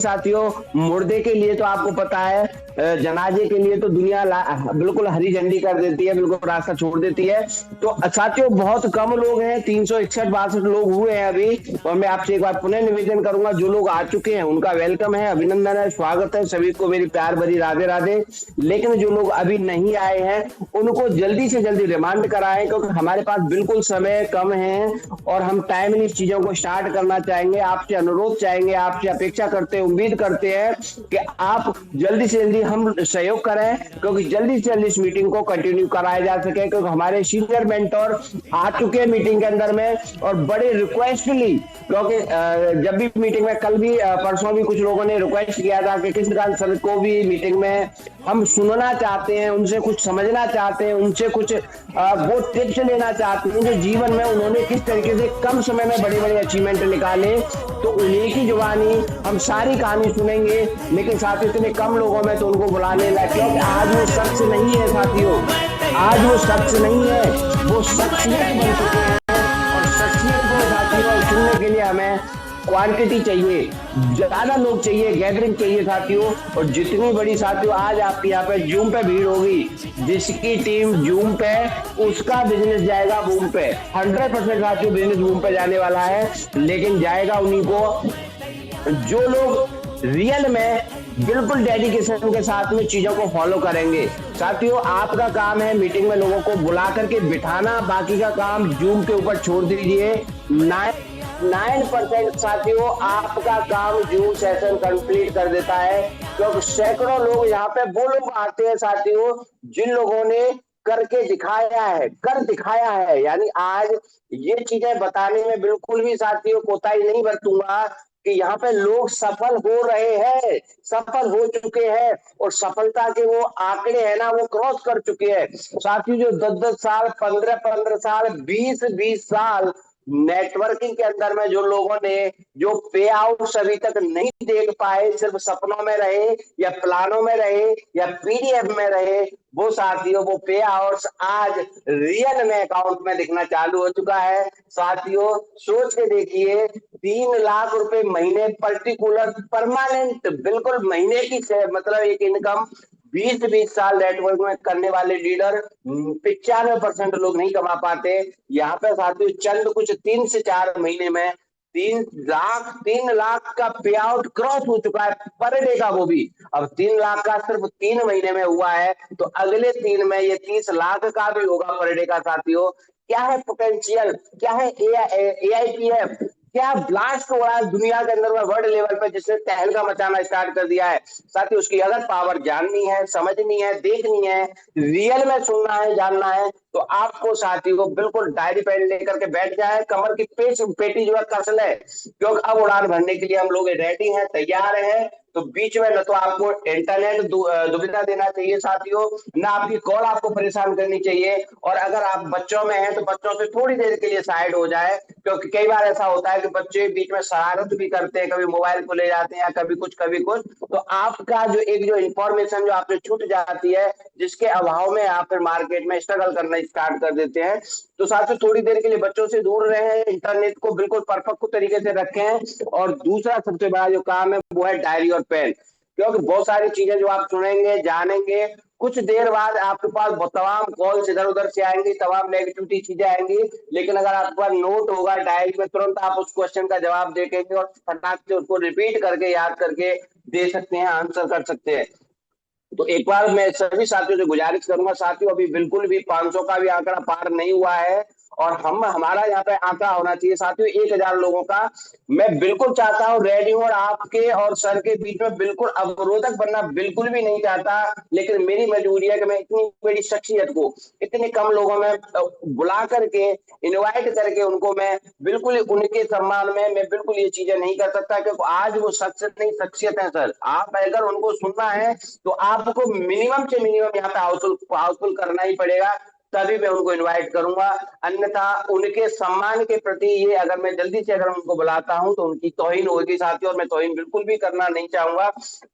साथियों, मुर्दे के लिए तो आपको पता है, जनाजे के लिए तो दुनिया बिल्कुल हरी झंडी कर देती है, बिल्कुल रास्ता छोड़ देती है। तो साथियों, बहुत कम लोग हैं, 361-62 लोग हुए हैं अभी। और मैं आपसे एक बार पुनः निवेदन करूंगा, जो लोग आ चुके हैं उनका वेलकम है, अभिनंदन है, स्वागत है, सभी को मेरी प्यार भरी राधे राधे। लेकिन जो लोग अभी नहीं आए हैं उनको जल्दी से जल्दी रिमांड कराएं, क्योंकि हमारे पास बिल्कुल समय कम है और हम टाइमली इस चीजों को स्टार्ट करना चाहेंगे। आपसे अनुरोध चाहेंगे, आपसे अपेक्षा करते हैं, उम्मीद करते हैं कि आप जल्दी से जल्दी हम सहयोग करें, क्योंकि जल्दी से जल्दी इस मीटिंग को कंटिन्यू कराया जा सके, क्योंकि हमारे सीनियर मेंटोर आ चुके हैं मीटिंग के अंदर में। और बड़े रिक्वेस्टली, क्योंकि जब भी मीटिंग में, कल भी परसों भी कुछ लोगों ने रिक्वेस्ट किया था कि कृष्णकांत सर को भी मीटिंग में हम सुनना चाहते हैं, उनसे कुछ समझना चाहते हैं, उनसे कुछ वो टिप्स लेना चाहते हैं जो जीवन में उन्होंने किस तरीके से कम समय में बड़े बड़े अचीवमेंट निकाले। तो उन्हीं की जुबानी हम सारी कहानी सुनेंगे, लेकिन साथ इतने कम लोगों में तो उनको बुलाने लगे, क्योंकि आज वो शख्स नहीं है साथियों, आज वो शख्स नहीं है, वो शख्सियत बन चुके हैं। और शख्सियत को साथियों सुनने के लिए हमें क्वांटिटी चाहिए, ज्यादा लोग चाहिए, गैदरिंग चाहिए साथियों। और जितनी बड़ी साथियों आज आपके यहाँ पे जूम पे भीड़ होगी, जिसकी टीम जूम पे, उसका बिजनेस जाएगा बूम पे। 100% साथियों बिजनेस बूम पे जाने वाला है, लेकिन जाएगा उन्हीं को जो लोग रियल में बिल्कुल डेडिकेशन के साथ में चीजों को फॉलो करेंगे। साथियों, आपका काम है मीटिंग में लोगों को बुला करके बिठाना, बाकी का काम जूम के ऊपर छोड़ दीजिए। 9% साथियों आपका काम जूम सेशन कंप्लीट कर देता है, क्योंकि सैकड़ों लोग यहाँ पे वो लोग आते हैं साथियों जिन लोगों ने करके दिखाया है, कर दिखाया है। यानी आज ये चीजें बताने में बिल्कुल भी साथियों कोताही नहीं बरतूंगा कि यहाँ पे लोग सफल हो रहे हैं, सफल हो चुके हैं, और सफलता के वो आंकड़े हैं ना, वो क्रॉस कर चुके हैं साथियों। जो 10-10 साल, 15-15 साल, 20-20 साल नेटवर्किंग के अंदर में जो लोगों ने जो पे आउट अभी तक नहीं देख पाए, सिर्फ सपनों में रहे या प्लानों में रहे या पीडीएफ में रहे, वो साथियों वो पे आउट्स आज रियल में अकाउंट में दिखना चालू हो चुका है। साथियों सोच के देखिए, 3 लाख रुपए महीने पर्टिकुलर परमानेंट, बिल्कुल महीने की मतलब एक इनकम 20-20 साल नेटवर्क में करने वाले लीडर 95% लोग नहीं कमा पाते। यहाँ पे साथियों चंद कुछ 3 से 4 महीने में 3 लाख का पे आउट क्रॉस हो चुका है पर डे का, वो भी अब 3 लाख का सिर्फ 3 महीने में हुआ है, तो अगले 3 में ये 30 लाख का भी होगा पर डे का साथियों। क्या है पोटेंशियल, क्या है एआईपीएफ, क्या ब्लास्ट हो रहा है दुनिया के अंदर में वर्ल्ड लेवल पे, जिसने तहलका मचाना स्टार्ट कर दिया है साथियों। उसकी अगर पावर जाननी है, समझनी है, देखनी है, रियल में सुनना है, जानना है, तो आपको साथियों को बिल्कुल डायरी पेन लेकर के बैठ जाए, कमर की पेटी जो है कस ले, क्योंकि अब उड़ान भरने के लिए हम लोग रेडी हैं, तैयार हैं। तो बीच में न तो आपको इंटरनेट दुविधा देना चाहिए साथियों, ना आपकी कॉल आपको परेशान करनी चाहिए। और अगर आप बच्चों में हैं तो बच्चों से थोड़ी देर के लिए साइड हो जाए, क्योंकि कई बार ऐसा होता है कि बच्चे बीच में शरारत भी करते हैं, कभी मोबाइल को ले जाते हैं, कभी कुछ कभी कुछ, तो आपका जो एक जो इंफॉर्मेशन जो आपसे छूट जाती है, जिसके अभाव में आप फिर मार्केट में स्ट्रगल करना स्टार्ट कर देते हैं। तो साथियों थोड़ी देर के लिए बच्चों से दूर रहे, इंटरनेट को बिल्कुल परफेक्ट तरीके से रखें। और दूसरा सबसे बड़ा जो काम है वो है डायरी और पेन, क्योंकि बहुत सारी चीजें जो आप सुनेंगे, जानेंगे, कुछ देर बाद आपके पास तमाम कॉल्स इधर उधर से आएंगी, तमाम नेगेटिविटी चीजें आएंगी, लेकिन अगर आपके पास नोट होगा डायरी में, तुरंत आप उस क्वेश्चन का जवाब देखेंगे और फटाक से उसको रिपीट करके याद करके दे सकते हैं, आंसर कर सकते हैं। तो एक बार मैं सभी साथियों से गुजारिश करूंगा साथियों, अभी बिल्कुल भी 500 का भी आंकड़ा पार नहीं हुआ है, और हम हमारा यहाँ पे आंकड़ा होना चाहिए साथियों 1000 लोगों का। मैं बिल्कुल चाहता हूँ, रेडी हूँ, और आपके और सर के बीच में बिल्कुल अवरोधक बनना बिल्कुल भी नहीं चाहता, लेकिन मेरी मजबूरी है कि मैं इतनी बड़ी शख्सियत को इतने कम लोगों में बुला करके, इनवाइट करके उनको मैं बिल्कुल उनके सम्मान में मैं बिल्कुल ये चीजें नहीं कर सकता, क्योंकि आज वो शख्स नहीं शख्सियत है सर। आप अगर उनको सुनना है तो आपको मिनिमम से मिनिमम यहाँ पे हाउसफुल करना ही पड़ेगा, तभी मैं उनको इनवाइट करूंगा। अन्यथा उनके सम्मान के प्रति ये, अगर मैं जल्दी से अगर उनको बुलाता हूं तो उनकी तौहीन होगी साथियों, और मैं तौहीन बिल्कुल भी करना नहीं चाहूंगा।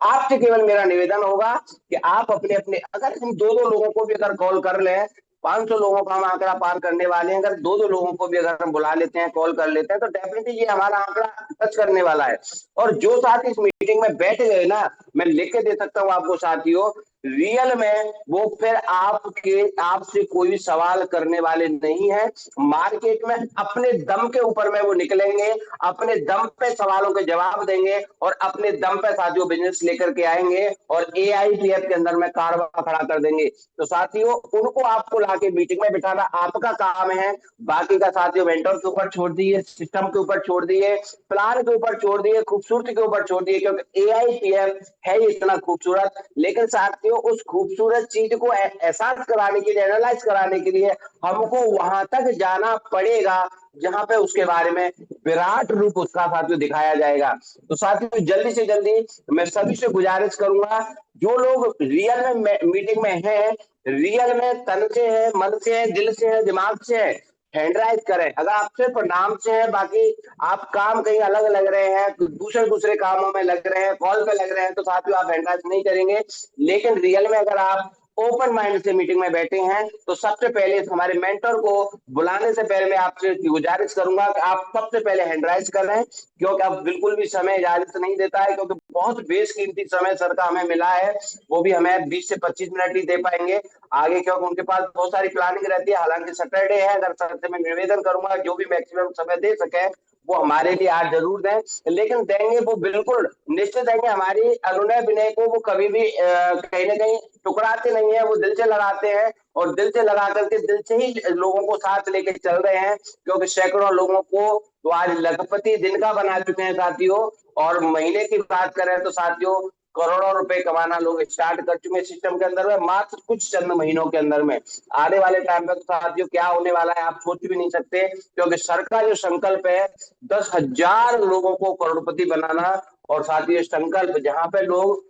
आपसे केवल मेरा निवेदन होगा कि आप अपने अपने, अगर हम दो दो लोगों को भी अगर कॉल कर लें, 500 लोगों का हम आंकड़ा पार करने वाले हैं। अगर दो दो लोगों को भी अगर हम बुला लेते हैं, कॉल कर लेते हैं, तो डेफिनेटली ये हमारा आंकड़ा टच करने वाला है। और जो साथी इस मीटिंग में बैठ गए ना, मैं लिख के दे सकता हूँ आपको साथियों, रियल में वो फिर आपसे कोई भी सवाल करने वाले नहीं है। मार्केट में अपने दम के ऊपर में वो निकलेंगे, अपने दम पे सवालों के जवाब देंगे और अपने दम पे साथियों बिजनेस लेकर के आएंगे और एआईपीएफ के अंदर में कारवा खड़ा कर देंगे। तो साथियों उनको आपको लाके मीटिंग में बिठाना आपका काम है। बाकी का साथियों मेंटर के ऊपर छोड़ दिए, सिस्टम के ऊपर छोड़ दिए, प्लान के ऊपर छोड़ दिए, खूबसूरती के ऊपर छोड़ दिए, क्योंकि एआईपीएफ है इतना खूबसूरत। लेकिन साथियों उस खूबसूरत चीज को एहसास कराने के लिए, एनालाइज कराने के लिए हमको वहां तक जाना पड़ेगा जहां पे उसके बारे में विराट रूप उसका साथियों दिखाया जाएगा। तो साथियों जल्दी से जल्दी मैं सभी से गुजारिश करूंगा, जो लोग रियल में मीटिंग में हैं, रियल में तन से है, मन से है, दिल से है, दिमाग से है, हैंडराइज करें। अगर आप सिर्फ नाम से है, बाकी आप काम कहीं अलग लग रहे हैं, दूसरे दूसरे कामों में लग रहे हैं, कॉल पे लग रहे हैं, तो साथियों आप हैंडराइज नहीं करेंगे। लेकिन रियल में अगर आप ओपन माइंड से मीटिंग में बैठे हैं, तो सबसे पहले हमारे मेंटर को बुलाने से पहले मैं आपसे गुजारिश करूंगा कि आप सबसे पहले हैंडराइज कर रहे हैं, क्योंकि अब बिल्कुल भी समय इजाजत नहीं देता है, क्योंकि बहुत बेशकीमती समय सर का हमें मिला है। वो भी हमें 20 से 25 मिनट ही दे पाएंगे आगे, क्योंकि उनके पास बहुत सारी प्लानिंग रहती है। हालांकि सैटरडे है, अगर सर से मैं निवेदन करूंगा जो भी मैक्सिमम समय दे सके वो हमारे लिए आज जरूर दें, लेकिन देंगे वो बिल्कुल निश्चित देंगे। हमारी अनुनय विनय को वो कभी भी कहीं ना कहीं टुकराते नहीं है, वो दिल से लगाते हैं और दिल से लगा करके दिल से ही लोगों को साथ लेके चल रहे हैं, क्योंकि सैकड़ों लोगों को तो आज लखपति दिन का बना चुके हैं साथियों। और महीने की बात करें तो साथियों करोड़ों रुपए कमाना लोग स्टार्ट कर चुके हैं सिस्टम के अंदर में, मात्र कुछ चंद महीनों के अंदर में। आने वाले टाइम पे तो साथियों क्या होने वाला है आप सोच भी नहीं सकते, क्योंकि सर का जो संकल्प है 10,000 लोगों को करोड़पति बनाना, और साथियों संकल्प जहां पे लोग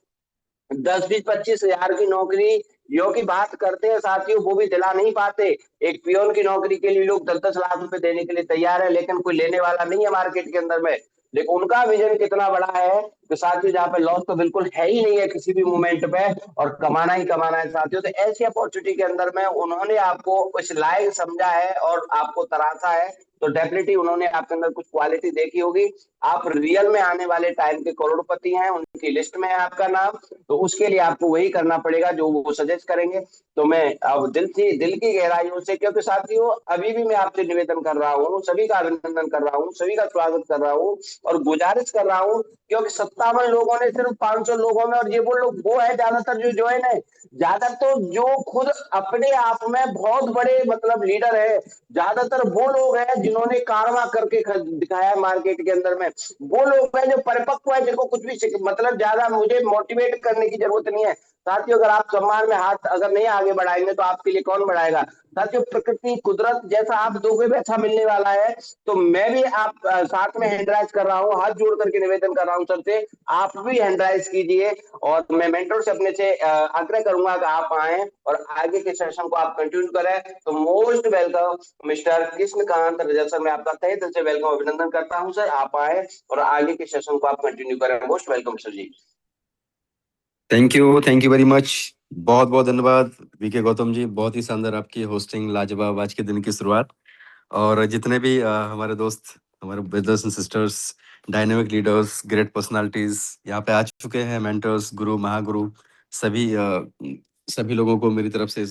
10-20-25 हजार की नौकरी यो की बात करते हैं साथियों, वो भी दिला नहीं पाते। एक पियोन की नौकरी के लिए लोग 10-10 लाख रुपए देने के लिए तैयार है, लेकिन कोई लेने वाला नहीं है मार्केट के अंदर में। लेकिन उनका विजन कितना बड़ा है कि साथियों जहाँ पे लॉस तो बिल्कुल है ही नहीं है किसी भी मोमेंट पे, और कमाना ही कमाना है साथियों। तो ऐसी अपॉर्चुनिटी के अंदर में उन्होंने आपको इस लायक समझा है और आपको तराशा है, तो डेफिनेटली उन्होंने आपके अंदर कुछ क्वालिटी देखी होगी। आप रियल में आने वाले टाइम के करोड़पति हैं, उनकी लिस्ट में है आपका नाम, तो उसके लिए आपको वही करना पड़ेगा जो वो सजेस्ट करेंगे। तो मैं अब दिल की गहराइयों से, क्योंकि साथियों अभी भी मैं आपसे निवेदन कर रहा हूँ, सभी का अभिनंदन कर रहा हूँ, सभी का स्वागत कर रहा हूँ और गुजारिश कर रहा हूँ, क्योंकि 57 लोगों ने सिर्फ 500 लोगों में, और ये वो लोग वो है ज्यादातर जो ज्वाइन है, ज्यादातर तो जो खुद अपने आप में बहुत बड़े मतलब लीडर है, ज्यादातर वो लोग हैं जिन्होंने कारवा करके दिखाया है मार्केट के अंदर में। वो लोग हैं जो परिपक्व है, जिनको कुछ भी मतलब ज्यादा मुझे मोटिवेट करने की जरूरत नहीं है। साथियों अगर आप सम्मान में हाथ अगर नहीं आगे बढ़ाएंगे तो आपके लिए कौन बढ़ाएगा। साथियों प्रकृति कुदरत जैसा आप दोगे वैसा मिलने वाला है। तो मैं भी आप साथ में हैंडराइज कर रहा हूँ, हाथ जोड़ करके निवेदन कर रहा हूँ सर से, आप भी हैंडराइज कीजिए। और मैं मेंटर से अपने से आग्रह करूंगा कि आप आए और आगे के सेशन को आप कंटिन्यू करें। तो most welcome mister Krishnakant Rajak sir, मैं आपका तहे दिल से वेलकम अभिनंदन करता हूं सर। आप आए और आगे के सेशन को आप कंटिन्यू करें। Most welcome sir ji. Thank you very much. बहुत बहुत धन्यवाद वीके गौतम जी, बहुत ही शानदार आपकी होस्टिंग, लाजवाब आज के दिन की शुरुआत। और जितने भी हमारे दोस्त, हमारे brothers and sisters, dynamic leaders, great personalities यहाँ पे आ चुके हैं, मेंटर्स, गुरु, महागुरु, सभी लोगों को मेरी तरफ से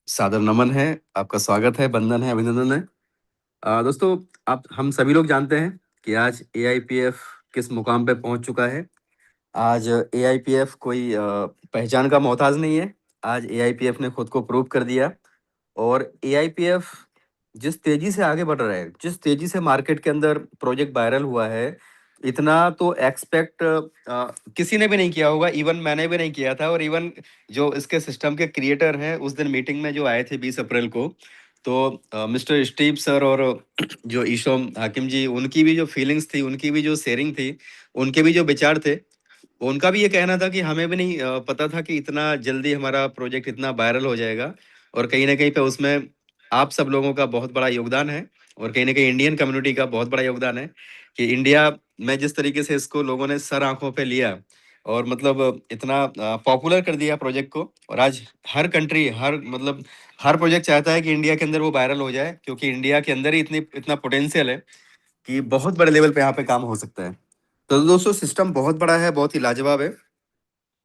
सादर नमन है, आपका स्वागत है, वंदन है, अभिनंदन है। दोस्तों, आप हम सभी लोग जानते हैं कि आज एआईपीएफ किस मुकाम पे पहुंच चुका है। आज एआईपीएफ कोई पहचान का मोहताज नहीं है। आज एआईपीएफ ने खुद को प्रूव कर दिया, और एआईपीएफ जिस तेजी से आगे बढ़ रहा है, जिस तेजी से मार्केट के अंदर प्रोजेक्ट वायरल हुआ है, इतना तो एक्सपेक्ट किसी ने भी नहीं किया होगा, इवन मैंने भी नहीं किया था। और इवन जो इसके सिस्टम के क्रिएटर हैं, उस दिन मीटिंग में जो आए थे 20 अप्रैल को, तो मिस्टर स्टीव सर और जो ईशोम हाकिम जी, उनकी भी जो फीलिंग्स थी, उनकी भी जो शेयरिंग थी, उनके भी जो विचार थे, उनका भी ये कहना था कि हमें भी नहीं पता था कि इतना जल्दी हमारा प्रोजेक्ट इतना वायरल हो जाएगा। और कहीं ना कहीं पे उसमें आप सब लोगों का बहुत बड़ा योगदान है, और कहीं ना कहीं इंडियन कम्युनिटी का बहुत बड़ा योगदान है कि इंडिया में जिस तरीके से इसको लोगों ने सर आंखों पे लिया, और मतलब इतना पॉपुलर कर दिया प्रोजेक्ट को। और आज हर कंट्री, हर मतलब हर प्रोजेक्ट चाहता है कि इंडिया के अंदर वो वायरल हो जाए, क्योंकि इंडिया के अंदर ही इतना पोटेंशियल है कि बहुत बड़े लेवल पे यहाँ पे काम हो सकता है। तो दोस्तों सिस्टम बहुत बड़ा है, बहुत ही लाजवाब है।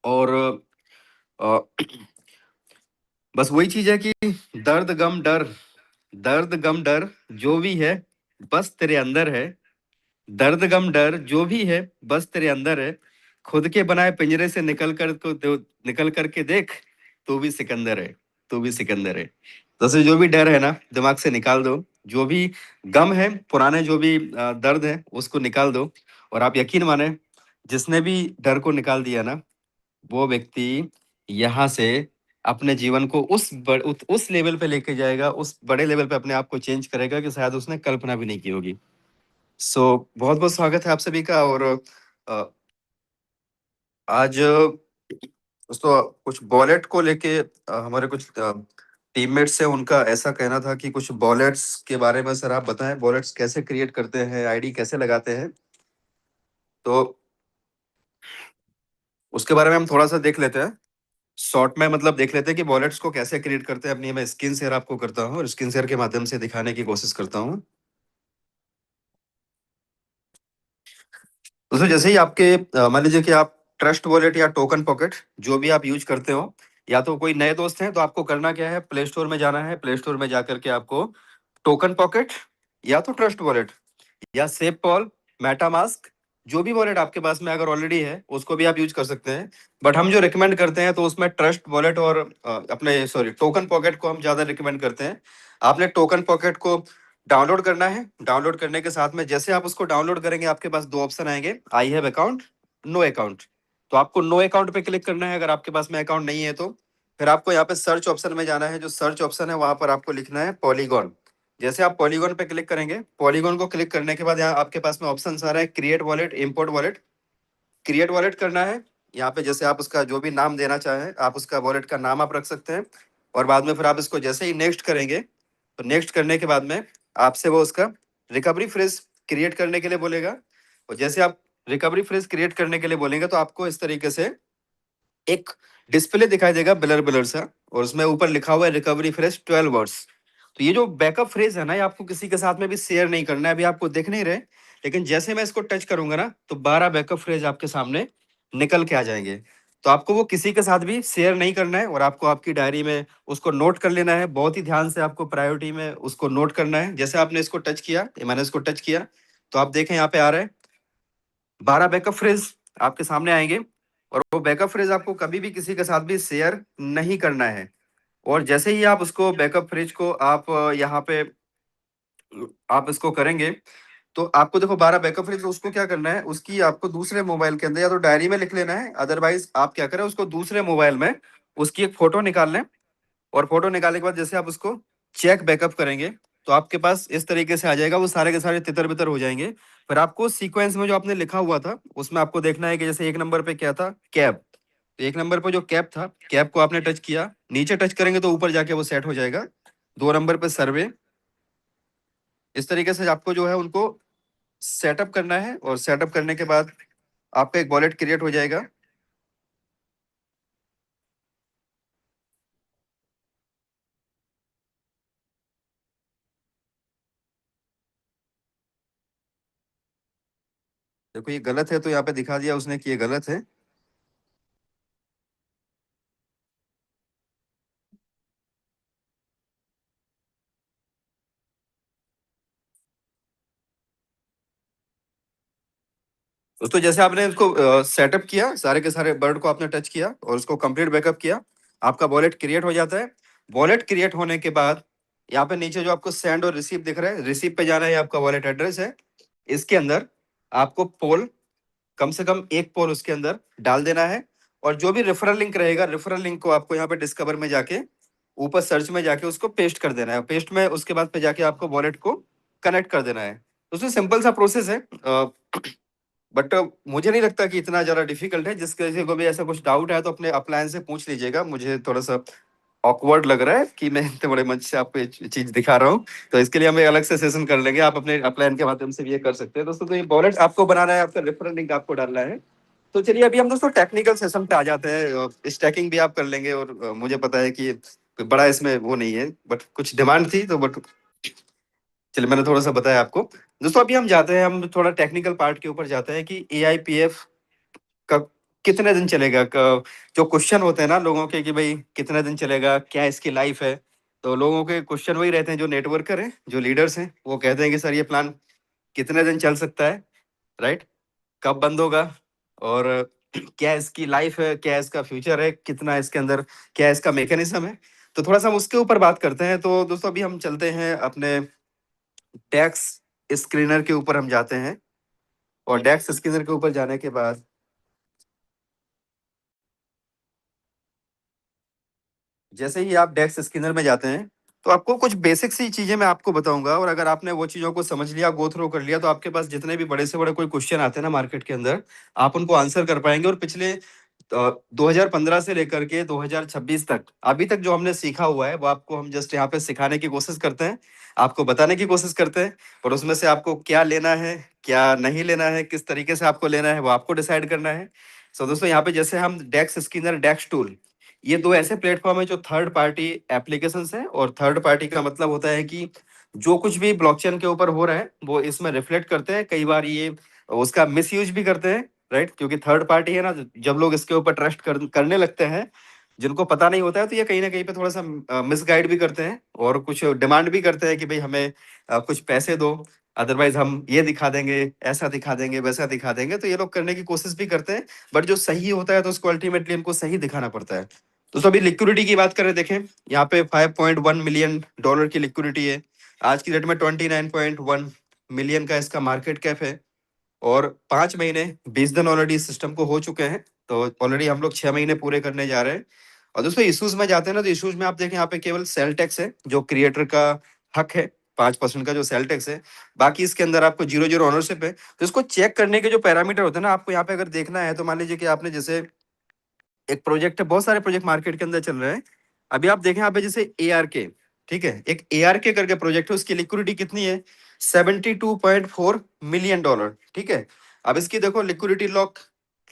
और अ, बस वही चीज है कि दर्द गम डर, दर्द गम डर जो भी है बस तेरे अंदर है। दर्द गम डर जो भी है बस तेरे अंदर है। खुद के बनाए पिंजरे से निकल करके देख, तू भी सिकंदर है, तू भी सिकंदर है। जैसे जो भी डर है ना दिमाग से निकाल दो, जो भी गम है, पुराने जो भी दर्द है उसको निकाल दो। और आप यकीन माने, जिसने भी डर को निकाल दिया ना, वो व्यक्ति यहाँ से अपने जीवन को उस लेवल पे लेके जाएगा, उस बड़े लेवल पे अपने आप को चेंज करेगा कि शायद उसने कल्पना भी नहीं की होगी। सो बहुत बहुत स्वागत है आप सभी का। और अ, आज दोस्तों कुछ वॉलेट को लेके हमारे कुछ टीममेट्स है, उनका ऐसा कहना था कि कुछ वॉलेट्स के बारे में सर आप बताएं, वॉलेट्स कैसे क्रिएट करते हैं, आईडी कैसे लगाते हैं। तो उसके बारे में हम थोड़ा सा देख लेते हैं, शॉर्ट में मतलब देख लेते हैं कि वॉलेट्स को कैसे क्रिएट करते हैं। अपनी मैं स्क्रीन शेयर आपको करता हूँ और स्क्रीन शेयर के माध्यम से दिखाने की कोशिश करता हूँ। दोस्तों जैसे ही आपके मान लीजिए कि आप ट्रस्ट वॉलेट या टोकन पॉकेट जो भी आप यूज करते हो, या तो कोई नए दोस्त हैं तो आपको करना क्या है, प्ले स्टोर में जाना है। प्ले स्टोर में जाकर के आपको टोकन पॉकेट या तो ट्रस्ट वॉलेट या सेव पॉल, मेटामास्क, जो भी वॉलेट आपके पास में अगर ऑलरेडी है उसको भी आप यूज कर सकते हैं। बट हम जो रिकमेंड करते हैं तो उसमें ट्रस्ट वॉलेट और अपने सॉरी टोकन पॉकेट को हम ज्यादा रिकमेंड करते हैं। आपने टोकन पॉकेट को डाउनलोड करना है। डाउनलोड करने के साथ में जैसे आप उसको डाउनलोड करेंगे, आपके पास दो ऑप्शन आएंगे, I have account, no account. तो आपको नो अकाउंट पे क्लिक करना है अगर आपके पास में अकाउंट नहीं है तो। फिर आपको यहाँ पे सर्च ऑप्शन में जाना है। जो सर्च ऑप्शन है वहां पर आपको लिखना है पॉलीगॉन। जैसे आप पॉलीगॉन पे क्लिक करेंगे, पॉलीगॉन को क्लिक करने के बाद यहाँ आपके पास में ऑप्शन आ रहा है create wallet, import wallet. Create wallet करना है। यहाँ पे जैसे आप उसका जो भी नाम देना चाहें, आप उसका वॉलेट का नाम आप रख सकते हैं। और बाद में फिर आप इसको जैसे ही नेक्स्ट करेंगे, तो नेक्स्ट करने के बाद में आपसे वो उसका रिकवरी फ्रेज क्रिएट करने के लिए बोलेगा। और जैसे आप रिकवरी फ्रेज क्रिएट करने के लिए बोलेंगे तो आपको इस तरीके से एक डिस्प्ले दिखाई देगा ब्लर ब्लर सा, और उसमें ऊपर लिखा हुआ है रिकवरी फ्रेज 12 वर्ड्स। तो ये जो बैकअप फ्रेज है ना, ये आपको किसी के साथ में भी शेयर नहीं करना है, अभी आपको देख नहीं रहे, लेकिन जैसे मैं इसको टच करूंगा ना तो 12 बैकअप फ्रेज आपके सामने निकल के आ जाएंगे। तो आपको वो किसी के साथ भी शेयर नहीं करना है, और आपको आपकी डायरी में उसको नोट कर लेना है। बहुत ही ध्यान से आपको प्रायोरिटी में उसको नोट करना है। जैसे आपने इसको टच किया, मैंने इसको टच किया, तो आप देखें यहाँ पे आ रहा है 12 बैकअप फ्रेज आपके सामने आएंगे। और वो बैकअप फ्रेज आपको कभी भी किसी के साथ भी शेयर नहीं करना है। और जैसे ही आप उसको बैकअप फ्रेज को आप यहाँ पे आप इसको करेंगे, तो आपको देखो 12 बैकअप फ्रेज, तो उसको क्या करना है, उसकी आपको दूसरे मोबाइल के अंदर या तो डायरी में लिख लेना है, अदरवाइज आप क्या करें, उसको दूसरे मोबाइल में उसकी एक फोटो निकाल लें। और फोटो निकालने के बाद जैसे आप उसको चेक बैकअप करेंगे, तो आपके पास इस तरीके से आ जाएगा, वो सारे के सारे तितर बितर हो जाएंगे। फिर आपको सीक्वेंस में जो आपने लिखा हुआ था उसमें आपको देखना है कि जैसे एक नंबर पे क्या था, कैब। तो एक नंबर पे जो कैब था, कैब को आपने टच किया, नीचे टच करेंगे तो ऊपर जाके वो सेट हो जाएगा। 2 नंबर पे सर्वे। इस तरीके से आपको जो है उनको सेटअप करना है, और सेटअप करने के बाद आपका एक वॉलेट क्रिएट हो जाएगा। देखो ये गलत है तो यहाँ पे दिखा दिया उसने कि ये गलत है। दोस्तों जैसे आपने उसको सेटअप किया, सारे के सारे बर्ड को आपने टच किया और उसको कंप्लीट बैकअप किया, आपका वॉलेट क्रिएट हो जाता है। वॉलेट क्रिएट होने के बाद यहाँ पे नीचे जो आपको सेंड और रिसीव दिख रहा है, रिसीव पे जाना है, आपका वॉलेट एड्रेस है। इसके अंदर आपको पोल, कम से कम एक पोल उसके अंदर डाल देना है। और जो भी रेफरल लिंक रहेगा, रेफरल लिंक को आपको यहाँ पे डिस्कवर में जाके ऊपर सर्च में जाके उसको पेस्ट कर देना है। पेस्ट में उसके बाद पे जाके आपको वॉलेट को कनेक्ट कर देना है। तो उसमें सिंपल सा प्रोसेस है, बट मुझे नहीं लगता कि इतना ज्यादा डिफिकल्ट है। जिस किसी को भी ऐसा कुछ डाउट है तो अपने अपलायंस से पूछ लीजिएगा। मुझे थोड़ा सा ऑकवर्ड लग रहा है कि मैं इतने बड़े मंच से आपको ये चीज दिखा रहा हूँ, तो इसके लिए हम एक अलग से सेशन कर लेंगे। आप अपने अपलायन के माध्यम से भी ये कर सकते हैं दोस्तों। तो ये वॉलेट आपको बनाना है, आपका रेफरल लिंक आपको डालना है। तो चलिए अभी हम दोस्तों टेक्निकल सेशन पे आ जाते हैं। स्टैकिंग भी आप कर लेंगे और मुझे पता है कि कोई बड़ा इसमें वो नहीं है, बट कुछ डिमांड थी तो बट चलिए मैंने थोड़ा सा बताया आपको। दोस्तों अभी हम जाते हैं, हम थोड़ा टेक्निकल पार्ट के ऊपर जाते हैं कि AIPF का कितने दिन चलेगा। जो क्वेश्चन होते हैं ना लोगों के कि भाई कितने दिन चलेगा, क्या इसकी लाइफ है। तो लोगों के क्वेश्चन वही रहते हैं, जो नेटवर्कर हैं, जो लीडर्स हैं, वो कहते हैं कि सर ये प्लान कितने दिन चल सकता है, राइट, कब बंद होगा, और क्या इसकी लाइफ है, क्या इसका फ्यूचर है, कितना इसके अंदर, क्या इसका मैकेनिज्म है। तो थोड़ा सा हम उसके ऊपर बात करते हैं। तो दोस्तों अभी हम चलते हैं अपने टैक्स स्क्रीनर के ऊपर हम जाते हैं, और डेक्स स्क्रीनर के ऊपर जाने के बाद जैसे ही आप डेक्स स्कैनर में जाते हैं तो आपको कुछ बेसिक सी चीजें मैं आपको बताऊंगा, और अगर आपने वो चीजों को समझ लिया, गो थ्रू कर लिया, तो आपके पास जितने भी बड़े से बड़े कोई क्वेश्चन आते हैं ना मार्केट के अंदर, आप उनको आंसर कर पाएंगे। और पिछले 2015 से लेकर के 2026 तक अभी तक जो हमने सीखा हुआ है वो आपको हम जस्ट यहाँ पे सिखाने की कोशिश करते हैं, आपको बताने की कोशिश करते हैं। और उसमें से आपको क्या लेना है, क्या नहीं लेना है, किस तरीके से आपको लेना है, वो आपको डिसाइड करना है। सो दोस्तों यहाँ पे जैसे हम डेक्स स्कैनर, डेक्स टूल, ये दो ऐसे प्लेटफॉर्म है जो थर्ड पार्टी एप्लीकेशंस हैं। और थर्ड पार्टी का मतलब होता है कि जो कुछ भी ब्लॉकचेन के ऊपर हो रहा है वो इसमें रिफ्लेक्ट करते हैं। कई बार ये उसका मिस यूज भी करते हैं, राइट, क्योंकि थर्ड पार्टी है ना। जब लोग इसके ऊपर ट्रस्ट करने लगते हैं, जिनको पता नहीं होता है, तो ये कहीं ना कहीं पे थोड़ा सा मिसगाइड भी करते हैं और कुछ डिमांड भी करते हैं कि भाई हमें कुछ पैसे दो, अदरवाइज हम ये दिखा देंगे, ऐसा दिखा देंगे, वैसा दिखा देंगे। तो ये लोग करने की कोशिश भी करते हैं, बट जो सही होता है तो उसको अल्टीमेटली हमको सही दिखाना पड़ता है। तो अभी लिक्विडिटी की बात करें, देखें यहाँ पे $5.1 मिलियन की लिक्विडिटी है। आज की डेट में 29.1 मिलियन का इसका मार्केट कैप है। और 5 महीने 20 दिन ऑलरेडी सिस्टम को हो चुके हैं। तो ऑलरेडी हम लोग 6 महीने पूरे करने जा रहे हैं। और दोस्तों इशूज में जाते हैं ना, तो इशूज में आप देखें यहाँ पे केवल सेल टैक्स है जो क्रिएटर का हक है, 5% का जो सेल टैक्स है। बाकी इसके अंदर आपको 0 0 ऑनरशिप है। तो इसको चेक करने के जो पैरामीटर होते हैं ना, आपको यहाँ पे अगर देखना है, तो मान लीजिए कि आपने जैसे एक प्रोजेक्ट है, बहुत सारे प्रोजेक्ट मार्केट के अंदर चल रहे हैं। अभी आप देखें यहाँ पे जैसे ARK, ठीक है, एक ARK करके प्रोजेक्ट है, उसकी लिक्विडिटी कितनी है, $72.4 मिलियन, ठीक है। अब इसकी देखो लिक्विडिटी लॉक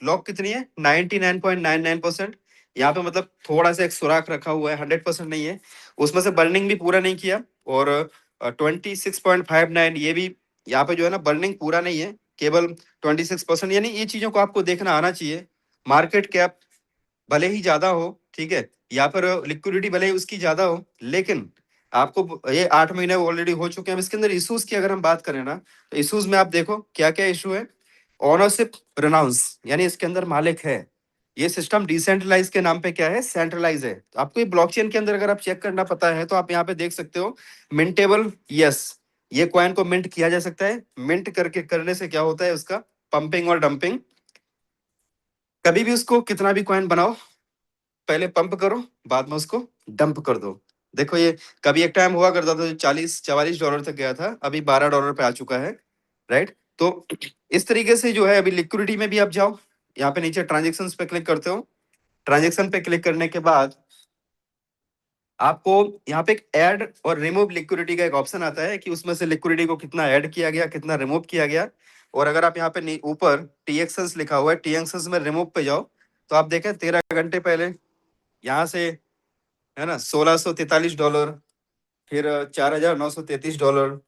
लॉक कितनी है, 99.99%। यहाँ पे मतलब थोड़ा सा एक सुराख रखा हुआ है, 100% नहीं है। उसमें से बर्निंग भी पूरा नहीं किया। और 26.59 ये भी यहाँ पे जो है ना, बर्निंग पूरा नहीं है, केवल 26%। यानी ये चीजों को आपको देखना आना चाहिए। मार्केट कैप भले ही ज्यादा हो, ठीक है, या फिर लिक्विडिटी भले ही उसकी ज्यादा हो, लेकिन आपको ये 8 महीने ऑलरेडी हो चुके हैं। अब इसके अंदर इश्यूज की अगर हम बात करें ना, तो इश्यूज में आप देखो क्या क्या इशू है। ओनरशिप रिनाउंस, यानी इसके अंदर मालिक है। ये सिस्टम डिसेंट्रलाइज के नाम पे क्या है, सेंट्रलाइज है। तो आपको ये ब्लॉकचेन के अंदर अगर आप चेक करना पता है, तो आप यहाँ पे देख सकते हो मिंटेबल, यस, ये कॉइन को मिंट किया जा सकता है। मिंट करके करने से क्या होता है, उसका पंपिंग और डंपिंग। कभी भी उसको कितना भी कॉइन बनाओ, पहले पंप करो, बाद में उसको डंप कर दो। देखो ये कभी एक टाइम हुआ करता था जो $40-44 तक गया था, अभी $12 पे आ चुका है, राइट। तो इस तरीके से जो है, अभी लिक्विडिटी में भी आप जाओ, यहाँ पे नीचे ट्रांजेक्शन पे क्लिक करते हो। ट्रांजेक्शन पे क्लिक करने के बाद आपको यहाँ पे एक ऐड और रिमूव लिक्विडिटी का एक ऑप्शन आता है कि उसमें से लिक्विडिटी को कितना ऐड किया गया, कितना रिमूव किया गया। और अगर आप यहाँ पे ऊपर TXS लिखा हुआ है, TXS में रिमूव पे जाओ, तो आप देखें 13 घंटे पहले यहाँ से, है ना, $1643, फिर $4933।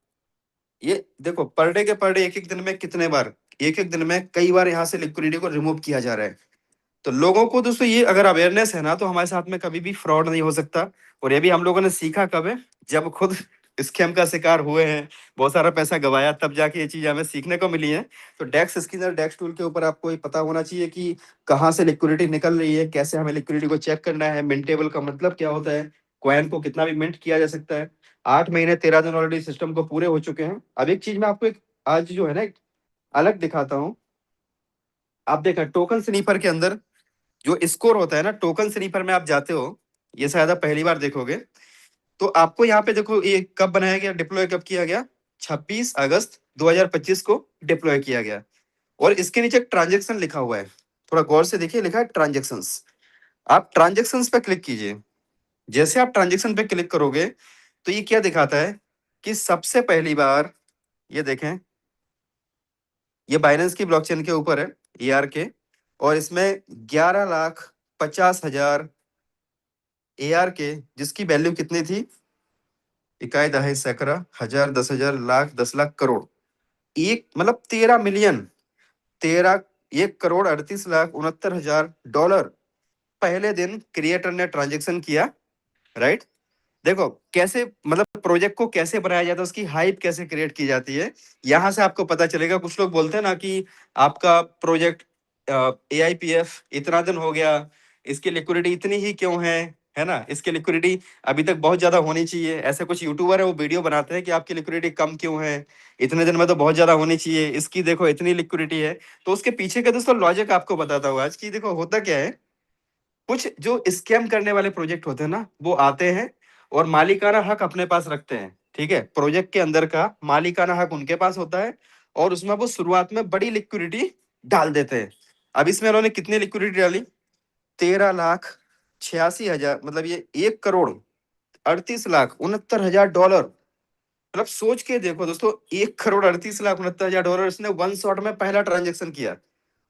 ये देखो पर डे के पर डे, एक एक दिन में कितने बार, एक एक दिन में कई बार यहाँ से लिक्विडिटी को रिमूव किया जा रहा है। तो लोगों को दोस्तों ये अगर अवेयरनेस है ना, तो हमारे साथ में कभी भी फ्रॉड नहीं हो सकता। और ये भी हम लोगों ने सीखा कब है, जब खुद स्कैम का शिकार हुए हैं, बहुत सारा पैसा गवाया, तब जाके ये चीज हमें सीखने को मिली है। तो डेक्स स्किनर, डेक्स टूल के ऊपर आपको ये पता होना चाहिए कि कहाँ से लिक्विडिटी निकल रही है, कैसे हमें लिक्विडिटी को चेक करना है। मिंटेबल का मतलब क्या होता है, कॉइन को कितना भी मिंट किया जा सकता है। 8 महीने 13 दिन ऑलरेडी सिस्टम को पूरे हो चुके हैं। अब एक चीज मैं आपको एक आज जो है ना, एक अलग दिखाता हूँ। आप देखा टोकन स्नीपर के अंदर जो स्कोर होता है ना, टोकन स्नीपर में आप जाते हो, ये शायद आप पहली बार देखोगे। तो आपको यहाँ पे देखो ये कब बनाया गया, डिप्लॉय कब किया गया, 26 अगस्त 2025 को डिप्लॉय किया गया। और इसके नीचे एक ट्रांजेक्शन लिखा हुआ है, थोड़ा गौर से देखिए, लिखा है ट्रांजेक्शंस। आप ट्रांजेक्शंस पे क्लिक कीजिए। जैसे आप ट्रांजेक्शन पे क्लिक करोगे, तो ये क्या दिखाता है कि सबसे पहली बार, ये देखें, ये बाइनेंस की ब्लॉकचेन के ऊपर है, ARK। और इसमें 11,50,000 AR के, जिसकी वैल्यू कितनी थी? इकाई, दहाई, सैकड़ा, हजार, 10,000, लाख, 10 लाख, करोड़। एक मतलब 13 मिलियन, 1,38,69,69,000 पहले दिन क्रिएटर ने ट्रांजेक्शन किया, राइट? देखो कैसे, मतलब प्रोजेक्ट को कैसे बनाया जाता है, उसकी हाइप कैसे क्रिएट की जाती है, यहां से आपको पता चलेगा। कुछ लोग बोलते हैं ना कि आपका प्रोजेक्ट AIPF इतना दिन हो गया, इसकी लिक्विडिटी इतनी ही क्यों है ना, इसकी लिक्विडिटी अभी तक बहुत ज्यादा होनी चाहिए। ऐसे कुछ यूट्यूबर है वो वीडियो बनाते हैं कि आपकी लिक्विडिटी कम क्यों है, इतने दिन में तो बहुत ज्यादा होनी चाहिए, इसकी देखो इतनी लिक्विडिटी है। तो उसके पीछे का दोस्तों लॉजिक आपको बताता हूँ आज की। देखो होता क्या है, कुछ जो स्कैम करने वाले प्रोजेक्ट होते हैं ना, वो आते हैं और मालिकाना हक अपने पास रखते हैं, ठीक है? प्रोजेक्ट के अंदर का मालिकाना हक उनके पास होता है और उसमें वो शुरुआत में बड़ी लिक्विडिटी डाल देते हैं। अब इसमें उन्होंने कितनी लिक्विडिटी डाली? 13,86,000, मतलब ये 1,38,69,69,000 मतलब सोच के देखो दोस्तों, 1,38,69,69,000 इसने वन शॉट में पहला ट्रांजेक्शन किया।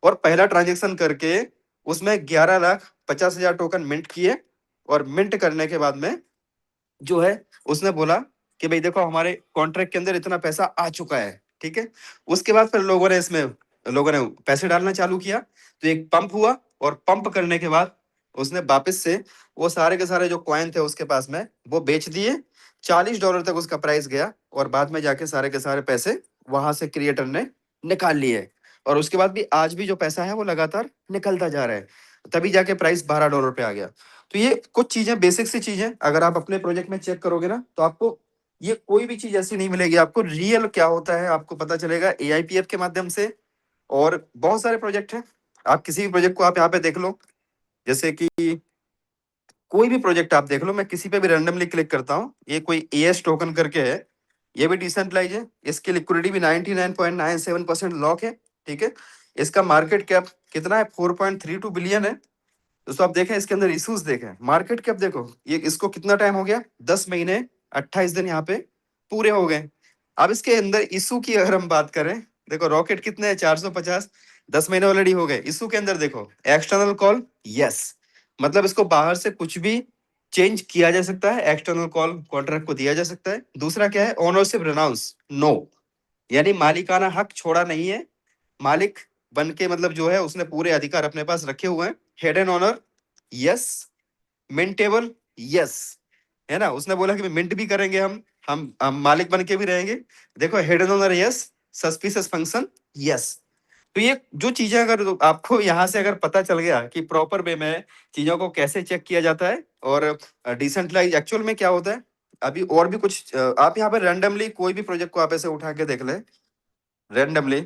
और पहला ट्रांजेक्शन करके उसमें 11,50,000 टोकन मिंट किए। और मिंट करने के बाद में जो है उसने बोला कि भाई देखो हमारे कॉन्ट्रैक्ट के अंदर इतना पैसा आ चुका है, ठीक है? उसके बाद फिर लोगों ने पैसे डालना चालू किया, तो एक पंप हुआ और पंप करने के बाद उसने वापस से वो सारे के सारे जो कॉइन थे उसके पास में वो बेच दिए। $40 तक उसका प्राइस गया और बाद में जाके सारे के सारे पैसे वहां से क्रिएटर ने निकाल लिए। और उसके बाद भी आज भी जो पैसा है वो लगातार निकलता जा रहा है, तभी जाके प्राइस $12 पे आ गया। तो ये कुछ चीजें, बेसिक सी चीजें अगर आप अपने प्रोजेक्ट में चेक करोगे ना, तो आपको ये कोई भी चीज ऐसी नहीं मिलेगी। आपको रियल क्या होता है आपको पता चलेगा AIPF के माध्यम से। और बहुत सारे प्रोजेक्ट हैं, आप किसी भी प्रोजेक्ट को आप यहाँ पे देख लो, जैसे कि कोई भी प्रोजेक्ट आप देख लो, मैं किसी पे भी रैंडमली क्लिक करता हूँ, ये कोई AS टोकन करके है, ये भी डिसेंट्रलाइज है, इसकी लिक्विडिटी भी 99.97% लॉक है, ठीक है? इसका मार्केट कैप कितना है? 4.32 बिलियन है। दोस्तों आप देखें इसके अंदर इश्यूज देखें, मार्केट कैप देखो, ये इसको कितना टाइम हो गया? 10 महीने 28 दिन यहाँ पे पूरे हो गए। अब इसके अंदर इशू की अगर हम बात करें, देखो रॉकेट कितने हैं? 450, 10 महीने ऑलरेडी हो गए। इशू के अंदर देखो एक्सटर्नल कॉल, यस, मतलब इसको बाहर से कुछ भी चेंज किया जा सकता है, एक्सटर्नल कॉल कॉन्ट्रैक्ट को दिया जा सकता है। दूसरा क्या है? ओनरशिप रेनाउंस, नो, यानी मालिकाना हक छोड़ा नहीं है, मालिक बन के मतलब जो है उसने पूरे अधिकार अपने पास रखे हुए हैं। Head and honour, yes. Mintable, yes, है ना, उसने बोला कि मिंट भी करेंगे हम मालिक बन के भी रहेंगे। देखो head and honour, yes. Suspicious function, yes. तो ये जो चीजें अगर आपको यहाँ से अगर पता चल गया कि प्रॉपर वे में चीजों को कैसे चेक किया जाता है और डिसेंट्रलाइज एक्चुअल में क्या होता है, अभी और भी कुछ आप यहाँ पे रैंडमली कोई भी प्रोजेक्ट को आप ऐसे उठा के देख ले, रैंडमली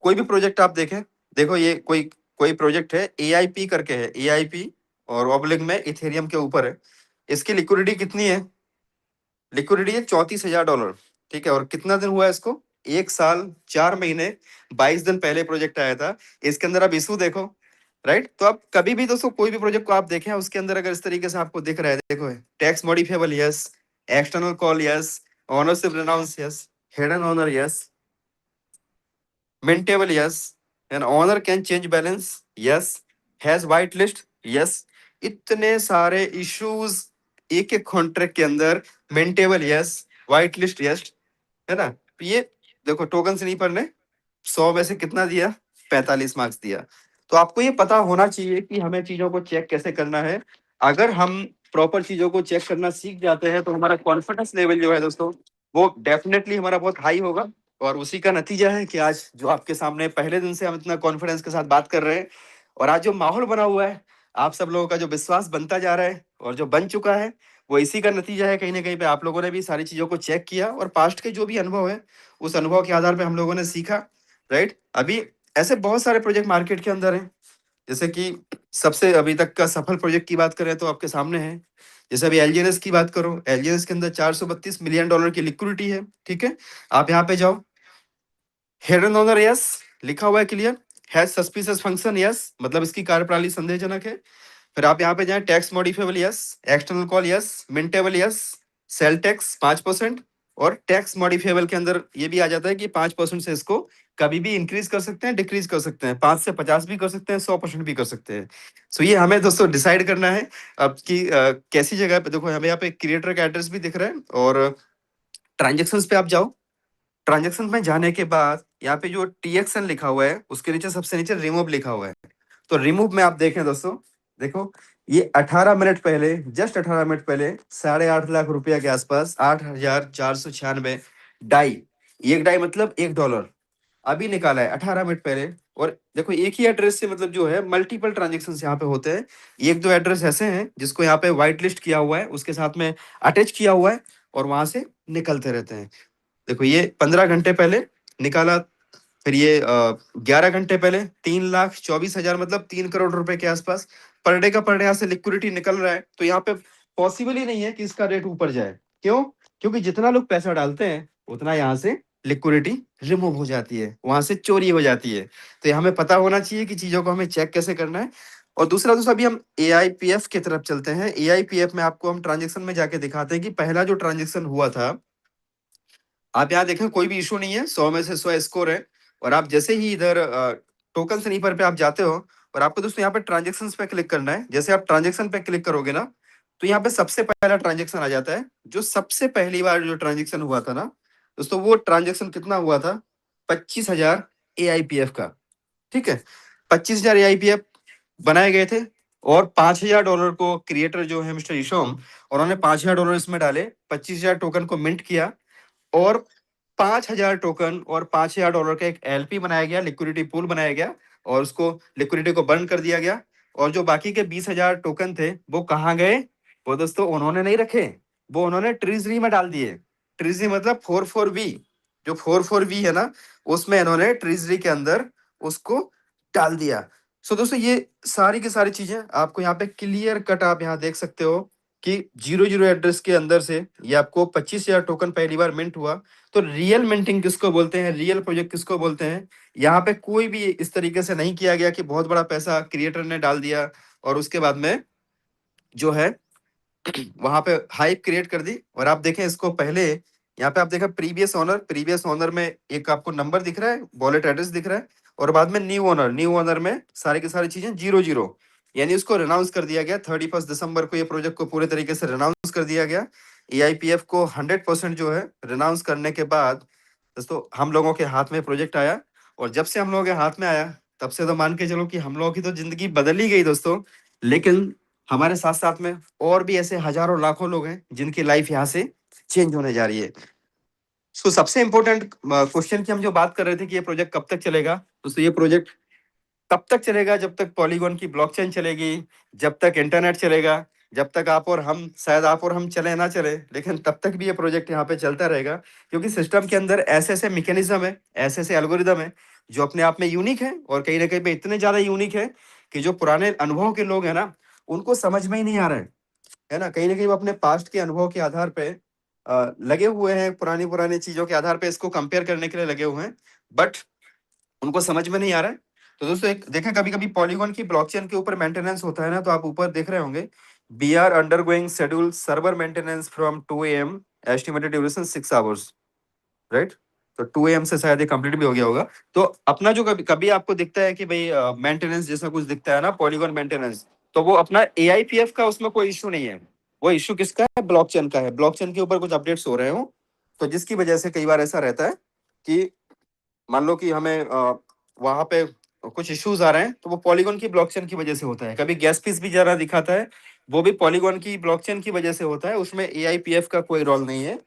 कोई भी प्रोजेक्ट आप देखें, देखो ये कोई कोई प्रोजेक्ट है AIP करके है, AIP और ऑब्लिक में इथेरियम के ऊपर है। इसकी लिक्विडिटी कितनी है? लिक्विडिटी है $34,000, ठीक है? और कितना दिन हुआ है इसको? 1 साल 4 महीने 22 दिन पहले प्रोजेक्ट आया था। इसके अंदर आप इशू देखो, राइट? तो आप कभी भी दोस्तों कोई भी प्रोजेक्ट को आप देखें, उसके अंदर अगर इस तरीके से आपको दिख रहा है, देखो tax modifiable, yes. External call, yes. Ownership renounce, yes. Hidden owner, yes. Mintable, yes. An owner can change balance, yes. Has white list, yes. इतने सारे इश्यूज एक एक कॉन्ट्रैक्ट के अंदर, मिंटेबल, यस। व्हाइट लिस्ट, यस, है ना? तो ये देखो टोकन से नहीं पढ़ने, 100 में से कितना दिया? 45 मार्क्स दिया। तो आपको ये पता होना चाहिए कि हमें चीजों को चेक कैसे करना है। अगर हम प्रॉपर चीजों को चेक करना सीख जाते हैं तो हमारा कॉन्फिडेंस लेवल जो है दोस्तों, वो डेफिनेटली हमारा बहुत हाई होगा। और उसी का नतीजा है कि आज जो आपके सामने पहले दिन से हम इतना कॉन्फिडेंस के साथ बात कर रहे हैं, और आज जो माहौल बना हुआ है, आप सब लोगों का जो विश्वास बनता जा रहा है और जो बन चुका है, वो इसी का नतीजा है। कहीं ना कहीं पे आप लोगों ने भी सारी चीजों को चेक किया और पास्ट के जो भी अनुभव है, उस अनुभव के आधार पे हम लोगों ने सीखा, राइट? अभी ऐसे बहुत सारे प्रोजेक्ट मार्केट के अंदर हैं, जैसे कि सबसे अभी तक का सफल प्रोजेक्ट की बात करें तो आपके सामने है। जैसे अभी LGNS की बात करो, LGNS के अंदर $432 मिलियन की लिक्विडिटी है, ठीक है? आप यहाँ पे जाओ, हेड एंड ओनर, यस, लिखा हुआ है clear. Has suspicious function, yes, मतलब इसकी कार्यप्रणाली संदेहजनक है। फिर आप यहाँ पे जाएं, tax modifiable, yes. External call, yes. Mintable, yes. Sale tax 5%। और टैक्स मॉडिफिएबल के अंदर ये भी आ जाता है कि 5% से इसको कभी भी इंक्रीज कर सकते हैं, डिक्रीज कर सकते हैं, 5 से 50 भी कर सकते हैं, 100% भी कर सकते हैं। सो ये हमें दोस्तों डिसाइड करना है अब कि कैसी जगह पे। देखो हमें यहाँ पे क्रिएटर का एड्रेस भी दिख रहा है, और ट्रांजेक्शन्स पे आप जाओ। ट्रांजेक्शन में जाने के बाद यहाँ पे जो TXN लिखा हुआ है उसके नीचे सबसे नीचे रिमूव लिखा हुआ है। तो रिमूव में आप देखें दोस्तों, देखो ये 18 मिनट पहले, जस्ट 18 मिनट पहले 8.5 लाख रुपया के आसपास, 8,496 डाई, एक डाई मतलब $1 अभी निकाला है 18 मिनट पहले। और देखो एक ही एड्रेस से मतलब जो है मल्टीपल ट्रांजेक्शन यहाँ पे होते हैं। एक दो एड्रेस ऐसे हैं जिसको यहाँ पे व्हाइट लिस्ट किया हुआ है, उसके साथ में अटैच किया हुआ है, और वहां से निकलते रहते हैं। देखो ये 15 घंटे पहले निकाला, फिर ये 11 घंटे पहले 3,24,000 मतलब 3 करोड़ रुपए के आसपास पर डे का, पर डे यहाँ से लिक्विडिटी निकल रहा है। तो यहाँ पे पॉसिबल ही नहीं है कि इसका रेट ऊपर जाए। क्यों? क्योंकि जितना लोग पैसा डालते हैं उतना यहाँ से लिक्विडिटी रिमूव हो जाती है, वहां से चोरी हो जाती है। तो ये हमें पता होना चाहिए कि चीजों को हमें चेक कैसे करना है। और दूसरा दोस्तों, अभी हम AIPF की तरफ चलते हैं। AIPF में आपको हम ट्रांजेक्शन में जाके दिखाते हैं कि पहला जो ट्रांजेक्शन हुआ था, आप यहाँ देखें कोई भी इशू नहीं है, 100 में से 100 स्कोर है। और आप जैसे ही इधर टोकन स्नीपर पे आप जाते हो, और आपको दोस्तों यहाँ पे ट्रांजेक्शन पे क्लिक करना है। जैसे आप ट्रांजेक्शन पे क्लिक करोगे ना, तो यहाँ पे सबसे पहला ट्रांजेक्शन आ जाता है। जो सबसे पहली बार जो ट्रांजेक्शन हुआ था ना दोस्तों, वो ट्रांजेक्शन कितना हुआ था? 25,000 AIPF का। ठीक है, 25,000 AIPF बनाए गए थे, और $5,000 को क्रिएटर जो है मिस्टर ईशोम, उन्होंने $5,000 इसमें डाले, 25,000 टोकन को मिंट किया, और 5,000 टोकन और $5,000 का एक LP बनाया गया, लिक्विडिटी पूल बनाया गया, और उसको लिक्विडिटी को बर्न कर दिया गया। और जो बाकी के 20,000 टोकन थे वो कहाँ गए? वो दोस्तों उन्होंने नहीं रखे, वो उन्होंने ट्रेजरी में डाल दिए। ट्रेजरी मतलब 44V, जो 44V है ना, उसमें इन्होंने ट्रेजरी के अंदर उसको डाल दिया। सो दोस्तों ये सारी की सारी चीजें आपको यहाँ पे क्लियर कट आप यहाँ देख सकते हो कि 00 एड्रेस के अंदर से ये आपको 25,000 टोकन पहली बार मिंट हुआ। तो रियल मिंटिंग किसको बोलते हैं, रियल प्रोजेक्ट किसको बोलते हैं? यहाँ पे कोई भी इस तरीके से नहीं किया गया कि बहुत बड़ा पैसा क्रिएटर ने डाल दिया और उसके बाद में जो है वहां पे हाइप क्रिएट कर दी। और आप देखें इसको पहले, यहाँ पे आप देखा प्रीवियस ओनर, प्रीवियस ओनर में एक आपको नंबर दिख रहा है, वॉलेट एड्रेस दिख रहा है, और बाद में न्यू ओनर, न्यू ओनर में सारी की सारी चीजें 00, यानी उसको रिनाउंस कर दिया गया। 31 दिसंबर को ये प्रोजेक्ट को पूरे तरीके से रिनाउंस कर दिया गया। AIPF को 100% जो है रिनाउंस करने के बाद दोस्तों हम लोगों के हाथ में प्रोजेक्ट आया। और जब से हम लोगों के हाथ में आया तब से तो मान के चलो कि हम लोगों की तो जिंदगी बदल ही गई दोस्तों। लेकिन हमारे साथ साथ में और भी ऐसे हजारों लाखों लोग हैं जिनकी लाइफ यहाँ से चेंज होने जा रही है। सो सबसे इंपॉर्टेंट क्वेश्चन की हम जो बात कर रहे थे कि ये प्रोजेक्ट कब तक चलेगा, दोस्तों ये प्रोजेक्ट तब तक चलेगा जब तक पॉलीगॉन की ब्लॉकचेन चलेगी, जब तक इंटरनेट चलेगा, जब तक आप और हम, शायद आप और हम चले ना चले, लेकिन तब तक भी ये प्रोजेक्ट यहाँ पे चलता रहेगा। क्योंकि सिस्टम के अंदर ऐसे ऐसे मैकेनिज्म है, ऐसे ऐसे एल्गोरिदम है जो अपने आप में यूनिक है, और कहीं ना कहीं पे इतने ज्यादा यूनिक है कि जो पुराने अनुभव के लोग हैं ना उनको समझ में ही नहीं आ रहा है ना। कहीं ना कहीं वो अपने पास्ट के अनुभव के आधार पे लगे हुए हैं, पुरानी पुरानी चीजों के आधार पे इसको कंपेयर करने के लिए लगे हुए हैं, बट उनको समझ में नहीं आ रहा है। तो दोस्तों एक देखें, कभी कभी पॉलीगॉन की ब्लॉकचेन के ऊपर मेंटेनेंस होता है ना, तो आप ऊपर देख रहे होंगे we are undergoing schedule server maintenance from 2 AM, estimated duration 6 hours, right. तो 2 AM से शायद ये कंप्लीट भी हो गया होगा। तो अपना जो कभी कभी आपको दिखता है कि भाई मेंटेनेंस जैसा कुछ दिखता है ना, पॉलीगॉन मेंटेनेंस, तो वो अपना AIPF का उसमें कोई इशू नहीं है। वो इशू किसका है? ब्लॉकचेन का है। ब्लॉकचेन के ऊपर कुछ अपडेट्स हो रहे हो, तो जिसकी वजह से कई बार ऐसा रहता है कि मान लो कि हमें वहां पे कुछ इश्यूज आ रहे हैं, तो वो पॉलीगॉन की ब्लॉकचेन की वजह से होता है। कभी गैस फीस भी जरा दिखाता है, वो भी पॉलीगॉन की ब्लॉकचेन की वजह से होता है, उसमें AIPF का कोई रोल नहीं है।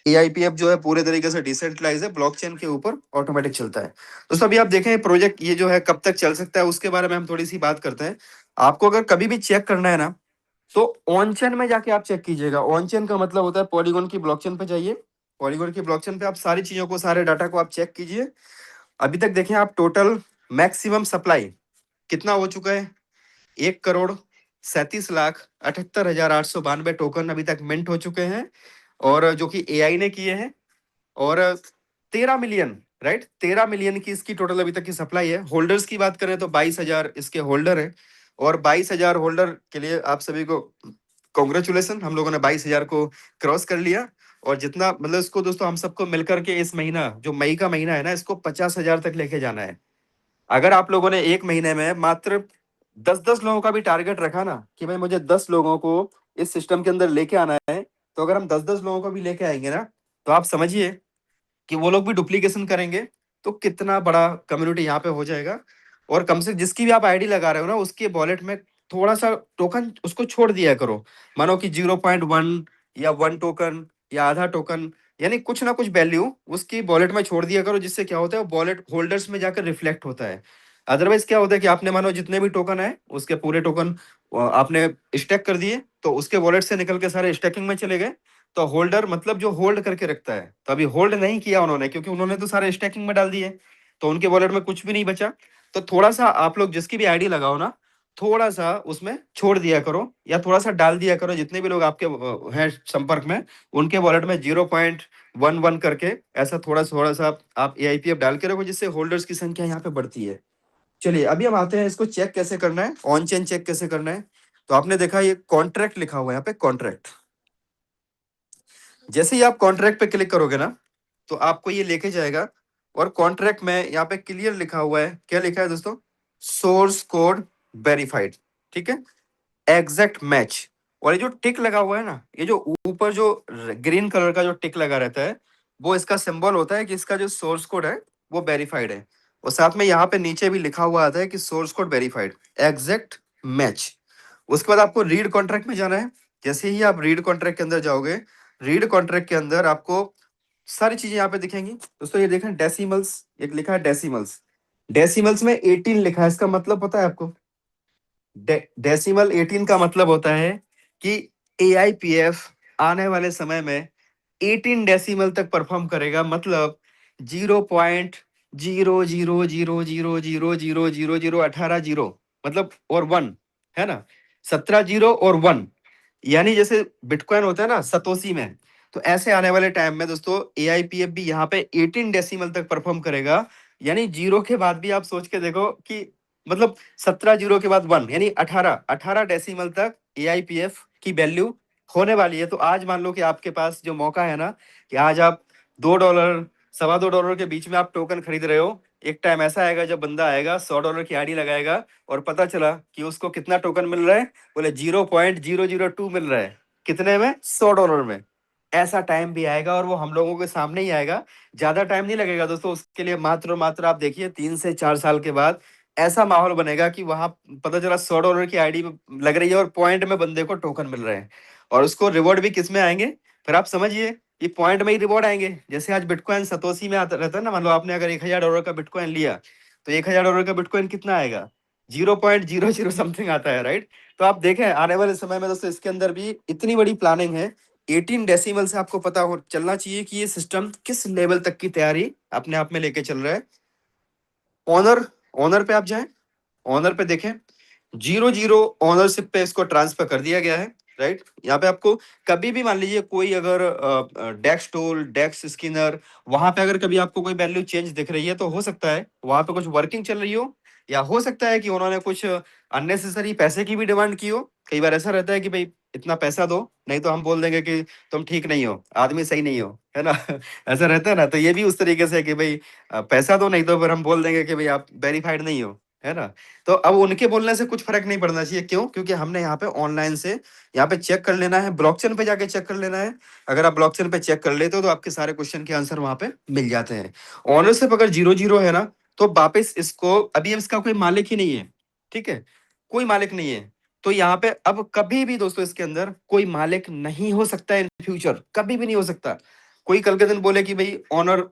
AIPF जो है पूरे तरीके से डिसेंट्रलाइज है, ब्लॉकचेन के ऊपर ऑटोमेटिक चलता है। दोस्तों अभी आप देखें प्रोजेक्ट ये जो है कब तक चल सकता है उसके बारे में हम थोड़ी सी बात करते हैं। आपको अगर कभी भी चेक करना है ना, तो ऑन चेन में जाके आप चेक कीजिएगा। ऑन चेन का मतलब होता है पॉलीगॉन की ब्लॉकचेन पे जाइए, पॉलीगॉन की ब्लॉकचेन पे आप सारी चीजों को, सारे डाटा को आप चेक कीजिए। अभी तक देखें आप, टोटल मैक्सिमम सप्लाई कितना हो चुका है? 1,37,78,892 टोकन अभी तक मिंट हो चुके हैं, और जो कि AI ने किए हैं। और 13 मिलियन, राइट, 13 मिलियन की इसकी टोटल अभी तक की सप्लाई है। होल्डर्स की बात करें तो 22,000 इसके होल्डर हैं, और 22,000 होल्डर के लिए आप सभी को कॉन्ग्रेचुलेसन, हम लोगों ने 22,000 को क्रॉस कर लिया। और जितना मतलब इसको दोस्तों हम सबको मिलकर के इस महीना जो मई का महीना है ना, इसको 50,000 तक लेके जाना है। अगर आप लोगों ने एक महीने में मात्र 10-10 लोगों का भी टारगेट रखा ना कि भाई मुझे 10 लोगों को इस सिस्टम के अंदर लेके आना है, तो अगर हम 10-10 लोगों को भी लेके आएंगे ना, तो आप समझिए कि वो लोग भी डुप्लीकेशन करेंगे, तो कितना बड़ा कम्युनिटी यहाँ पे हो जाएगा। और कम से जिसकी भी आप आईडी लगा रहे हो ना, उसके वॉलेट में थोड़ा सा टोकन उसको छोड़ दिया करो। मानो कि 0.1 या 1 टोकन या आधा टोकन, यानी कुछ ना कुछ वैल्यू उसकी वॉलेट में छोड़ दिया करो, जिससे क्या होता है वॉलेट होल्डर्स में जाकर रिफ्लेक्ट होता है। अदरवाइज क्या होता है कि आपने मानो जितने भी टोकन है उसके पूरे टोकन आपने स्टैक कर दिए, तो उसके वॉलेट से निकल के सारे स्टैकिंग में चले गए। तो होल्डर मतलब जो होल्ड करके रखता है, तो अभी होल्ड नहीं किया उन्होंने, क्योंकि उन्होंने तो सारे स्टैकिंग में डाल दिए, तो उनके वॉलेट में कुछ भी नहीं बचा। तो थोड़ा सा आप लोग जिसकी भी आईडी लगाओ ना, थोड़ा सा उसमें छोड़ दिया करो या थोड़ा सा डाल दिया करो, जितने भी लोग आपके हैं संपर्क में, उनके वॉलेट में 0.11 करके ऐसा थोड़ा सा आप AIPF डाल के रखो, जिससे होल्डर्स की संख्या यहाँ पे बढ़ती है। चलिए अभी हम आते हैं इसको चेक कैसे करना है, ऑन चेन चेक कैसे करना है। तो आपने देखा ये कॉन्ट्रैक्ट लिखा हुआ है यहाँ पे, कॉन्ट्रैक्ट। जैसे ही आप कॉन्ट्रैक्ट पे क्लिक करोगे ना, तो आपको ये लेके जाएगा, और कॉन्ट्रैक्ट में यहाँ पे क्लियर लिखा हुआ है, क्या लिखा है दोस्तों, सोर्स कोड वेरीफाइड, ठीक है, एग्जैक्ट मैच। और ये जो टिक लगा हुआ है ना, ये जो ऊपर जो ग्रीन कलर का जो टिक लगा रहता है, वो इसका सिंबल होता है कि इसका जो सोर्स कोड है वो वेरीफाइड है। और साथ में यहाँ पे नीचे भी लिखा हुआ आता है कि source code verified, exact match. उसके बाद आपको रीड कॉन्ट्रैक्ट में जाना है। जैसे ही आप रीड कॉन्ट्रैक्ट के अंदर जाओगे, रीड कॉन्ट्रैक्ट के अंदर आपको सारी चीजें यहाँ पे दिखेंगी दोस्तों। ये देखें डेसिमल्स, एक लिखा है डेसिमल्स, डेसिमल्स में 18 लिखा है, इसका मतलब पता है आपको? डेसिमल 18 का मतलब होता है कि AIPF आने वाले समय में 18 डेसिमल तक परफॉर्म करेगा, मतलब 0.00000000018 मतलब और 1 है ना, 17 जीरो और 1, यानी जैसे बिटकॉइन होता है ना सतोसी में, तो ऐसे आने वाले टाइम में दोस्तों AIPF भी यहाँ पे 18 डेसिमल तक परफॉर्म करेगा। यानी जीरो के बाद भी आप सोच के देखो कि मतलब 17 जीरो के बाद 1, यानी 18 डेसिमल तक AIPF की वैल्यू होने वाली है। तो आज मान लो कि आपके पास जो मौका है ना, कि आज आप $2 $2.25 के बीच में आप टोकन खरीद रहे हो, एक टाइम ऐसा आएगा जब बंदा आएगा $100 की आईडी लगाएगा, और पता चला कि उसको कितना टोकन मिल रहा है, बोले 0.002 मिल रहा है, कितने में, $100 में। ऐसा टाइम भी आएगा और वो हम लोगों के सामने ही आएगा। ज्यादा टाइम नहीं लगेगा दोस्तों उसके लिए, मात्र और मात्र आप देखिए 3 से 4 साल के बाद ऐसा माहौल बनेगा कि वहां पता चला $100 की आईडी लग रही है और पॉइंट में बंदे को टोकन मिल रहे हैं। और उसको रिवॉर्ड भी किस में आएंगे, फिर आप समझिए, ये पॉइंट में ही रिवॉर्ड आएंगे। जैसे आज बिटकॉइन सतोसी में आता रहता है ना, मान लो आपने अगर $1,000 का बिटकॉइन लिया, तो $1,000 का बिटकॉइन कितना आएगा, 0.00 समथिंग आता है, राइट। तो आप देखें आने वाले समय में दोस्तों इसके अंदर भी इतनी बड़ी प्लानिंग है। 18 डेसिमल से आपको पता हो चलना चाहिए कि ये सिस्टम किस लेवल तक की तैयारी अपने आप में लेके चल रहा है। ऑनर, ऑनर पे आप जाएं, ऑनर पे देखें, 0-0 ऑनरशिप पे इसको ट्रांसफर कर दिया गया है, राइट। यहाँ पे आपको कभी भी मान लीजिए कोई अगर डेक्स टूल, डेक्स स्किनर, वहां पे अगर कभी आपको कोई वैल्यू चेंज दिख रही है, तो हो सकता है वहां पे कुछ वर्किंग चल रही हो, या हो सकता है कि उन्होंने कुछ अननेसेसरी पैसे की भी डिमांड की हो। कई बार ऐसा रहता है कि भाई इतना पैसा दो, नहीं तो हम बोल देंगे कि तुम ठीक नहीं हो, आदमी सही नहीं हो, है ना। ऐसा रहता है ना, तो ये भी उस तरीके से है कि भाई पैसा दो, नहीं तो फिर हम बोल देंगे कि भाई आप वेरीफाइड नहीं हो, है ना। तो अब उनके बोलने से कुछ फर्क नहीं पड़ना चाहिए, क्यों, क्योंकि हमने यहाँ पे ऑनलाइन से यहाँ पे चेक कर लेना है, ब्लॉकचेन पे जाके चेक कर लेना है। अगर आप ब्लॉकचेन पे चेक कर लेते हो तो आपके सारे क्वेश्चन के आंसर वहां पे मिल जाते हैं। ऑनरशिप अगर 0-0 है ना, तो वापस इसको, अभी इसका कोई मालिक ही नहीं है, ठीक है, कोई मालिक नहीं है। तो यहाँ पे अब कभी भी दोस्तों इसके अंदर कोई मालिक नहीं हो सकता है, इन फ्यूचर कभी भी नहीं हो सकता। कोई कल के दिन बोले कि भाई ऑनर,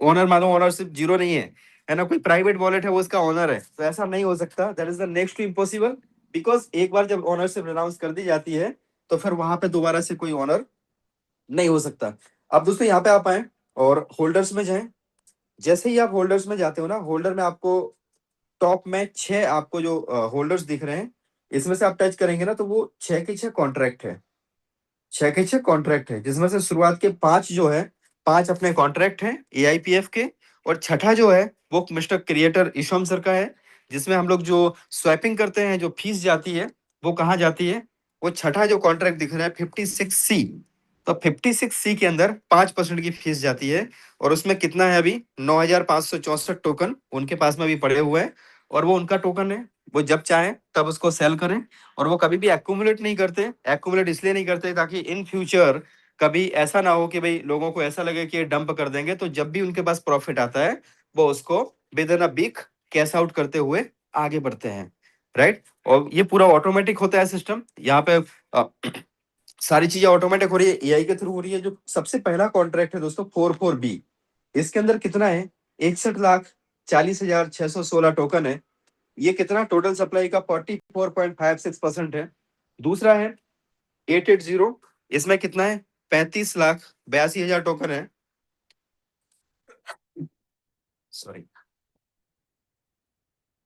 ऑनर मानो ऑनरशिप 0 नहीं है ना, कोई प्राइवेट वॉलेट है वो इसका ऑनर है, तो ऐसा नहीं हो सकता, that is the next to impossible. Because एक बार जब ऑनरशिप अनाउंस कर दी जाती है, तो फिर वहां पे दोबारा से कोई ऑनर नहीं हो सकता। अब दोस्तों यहाँ पे आप आए और होल्डर्स में जाएं। जैसे ही आप होल्डर्स में जाते हो ना, होल्डर में आपको टॉप में 6 आपको जो होल्डर्स दिख रहे हैं, इसमें से आप टच करेंगे ना, तो वो 6 के 6 कॉन्ट्रैक्ट है, 6 के 6 कॉन्ट्रैक्ट है, जिसमें से शुरुआत के 5 जो है, 5 अपने कॉन्ट्रैक्ट हैं AIPF के, और छठा जो है वो मिस्टर क्रिएटर ईशम सर का है, जिसमें हम लोग जो स्वैपिंग करते हैं, जो फीस जाती है वो कहाँ जाती है, वो छठा जो कॉन्ट्रैक्ट दिख रहा है 56C। तो 56C के अंदर 5% की फीस जाती है और उसमें कितना है अभी 9,564 टोकन उनके पास में अभी पड़े हुए हैं और वो उनका टोकन है। वो जब चाहे तब उसको सेल करें और वो कभी भी एक्यूमुलेट नहीं करते। एक्यूमुलेट इसलिए नहीं करते ताकि इन फ्यूचर कभी ऐसा ना हो कि भाई लोगों को ऐसा लगे कि ये डंप कर देंगे, तो जब भी उनके पास प्रॉफिट आता है वो उसको within a week cash out करते हुए आगे बढ़ते हैं, राइट। और ये पूरा ऑटोमेटिक होता है सिस्टम। यहाँ पे सारी चीजें ऑटोमेटिक हो रही है, एआई के थ्रू हो रही है। जो सबसे पहला कॉन्ट्रैक्ट है दोस्तों 44B, इसके अंदर कितना है 61,40,616 टोकन है। ये कितना टोटल सप्लाई का 44.56% है। दूसरा है 880, इसमें कितना है 35,82,000 टोकन है। सॉरी,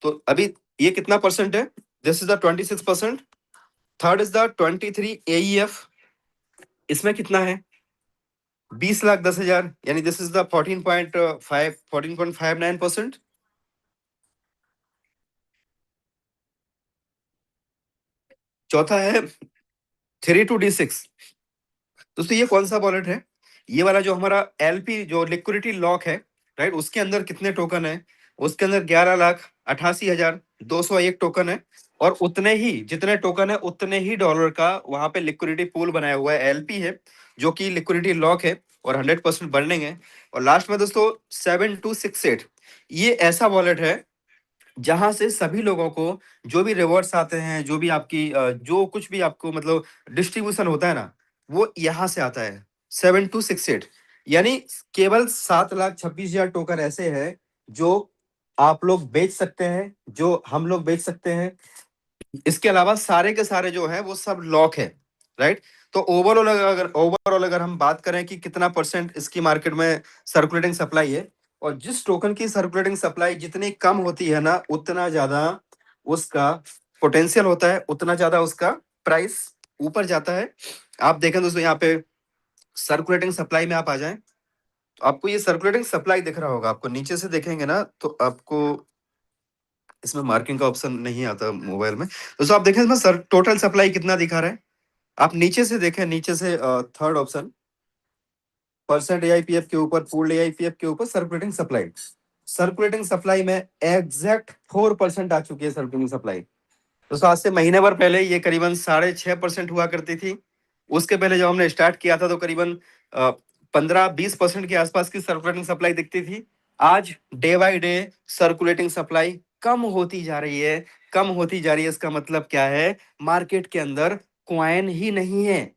तो अभी ये कितना परसेंट है, this is the 26%। Third is the 23 AEF, इसमें कितना है 20,10,000, यानी दिस इज द 14.59%। चौथा है 32D6। दोस्तों ये कौन सा वॉलेट है, ये वाला जो हमारा LP जो लिक्विडिटी लॉक है, राइट, उसके अंदर कितने टोकन है, उसके अंदर 11,88,201 टोकन है और उतने ही जितने टोकन है उतने ही डॉलर का वहां पे लिक्विडिटी पूल बनाया हुआ है, LP है, जो कि लिक्विडिटी लॉक है और 100% बर्निंग है। और लास्ट में दोस्तों 7268, ये ऐसा वॉलेट है जहां से सभी लोगों को जो भी रिवॉर्ड्स आते हैं, जो भी आपकी जो कुछ भी आपको मतलब डिस्ट्रीब्यूशन होता है ना, वो यहां से आता है 7268। यानी केवल 7,26,000 टोकन ऐसे हैं जो आप लोग बेच सकते हैं, जो हम लोग बेच सकते हैं। इसके अलावा सारे के सारे जो है वो सब लॉक है, राइट। तो ओवरऑल अगर हम बात करें कि कितना परसेंट इसकी मार्केट में सर्कुलेटिंग सप्लाई है, और जिस टोकन की सर्कुलेटिंग सप्लाई जितनी कम होती है ना, उतना ज्यादा उसका पोटेंशियल होता है, उतना ज्यादा उसका प्राइस ऊपर जाता है। आप देखें दोस्तों यहाँ पे सर्कुलेटिंग सप्लाई में आप आ जाएं तो आपको ये सर्कुलेटिंग सप्लाई दिख रहा होगा। आपको नीचे से देखेंगे ना तो आपको इसमें मार्किंग का ऑप्शन नहीं आता मोबाइल में। दोस्तों आप देखें इसमें सर टोटल सप्लाई कितना दिखा रहा है, आप नीचे से देखें, नीचे से थर्ड ऑप्शन परसेंट AIPF के ऊपर, पूल्ड AIPF के ऊपर सर्कुलेटिंग सप्लाई। सर्कुलेटिंग सप्लाई में एग्जैक्ट 4% आ चुकी है सर्कुलेटिंग सप्लाई। दोस्तों आज से महीने भर पहले ये करीबन 6.5% हुआ करती थी। उसके पहले जब हमने स्टार्ट किया था तो करीबन 15-20% के आसपास की सर्कुलेटिंग सप्लाई दिखती थी। आज day by day circulating supply कम होती जा रही है, कम होती जा रही है। इसका मतलब क्या है, मार्केट के अंदर क्वाइन ही नहीं है।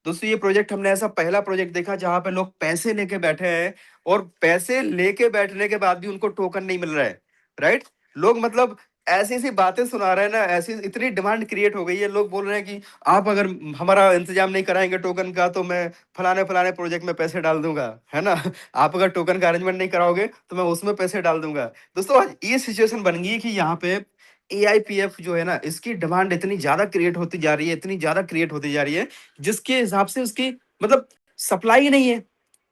दोस्तों ये प्रोजेक्ट हमने ऐसा पहला प्रोजेक्ट देखा जहां पे लोग पैसे लेके बैठे हैं और पैसे लेके बैठने के बाद भी उनको टोकन नहीं मिल रहा है, राइट। लोग मतलब ऐसी ऐसी बातें सुना रहे हैं ना, ऐसी इतनी डिमांड क्रिएट हो गई है, लोग बोल रहे हैं कि आप अगर हमारा इंतजाम नहीं कराएंगे टोकन का तो मैं फलाने फलाने प्रोजेक्ट में पैसे डाल दूंगा, है ना। आप अगर टोकन का अरेंजमेंट नहीं कराओगे तो मैं उसमें पैसे डाल दूंगा। दोस्तों आज ये सिचुएशन बन गई है कि यहाँ पे AIPF जो है ना, इसकी डिमांड इतनी ज्यादा क्रिएट होती जा रही है, इतनी ज्यादा क्रिएट होती जा रही है, जिसके हिसाब से उसकी मतलब सप्लाई ही नहीं है।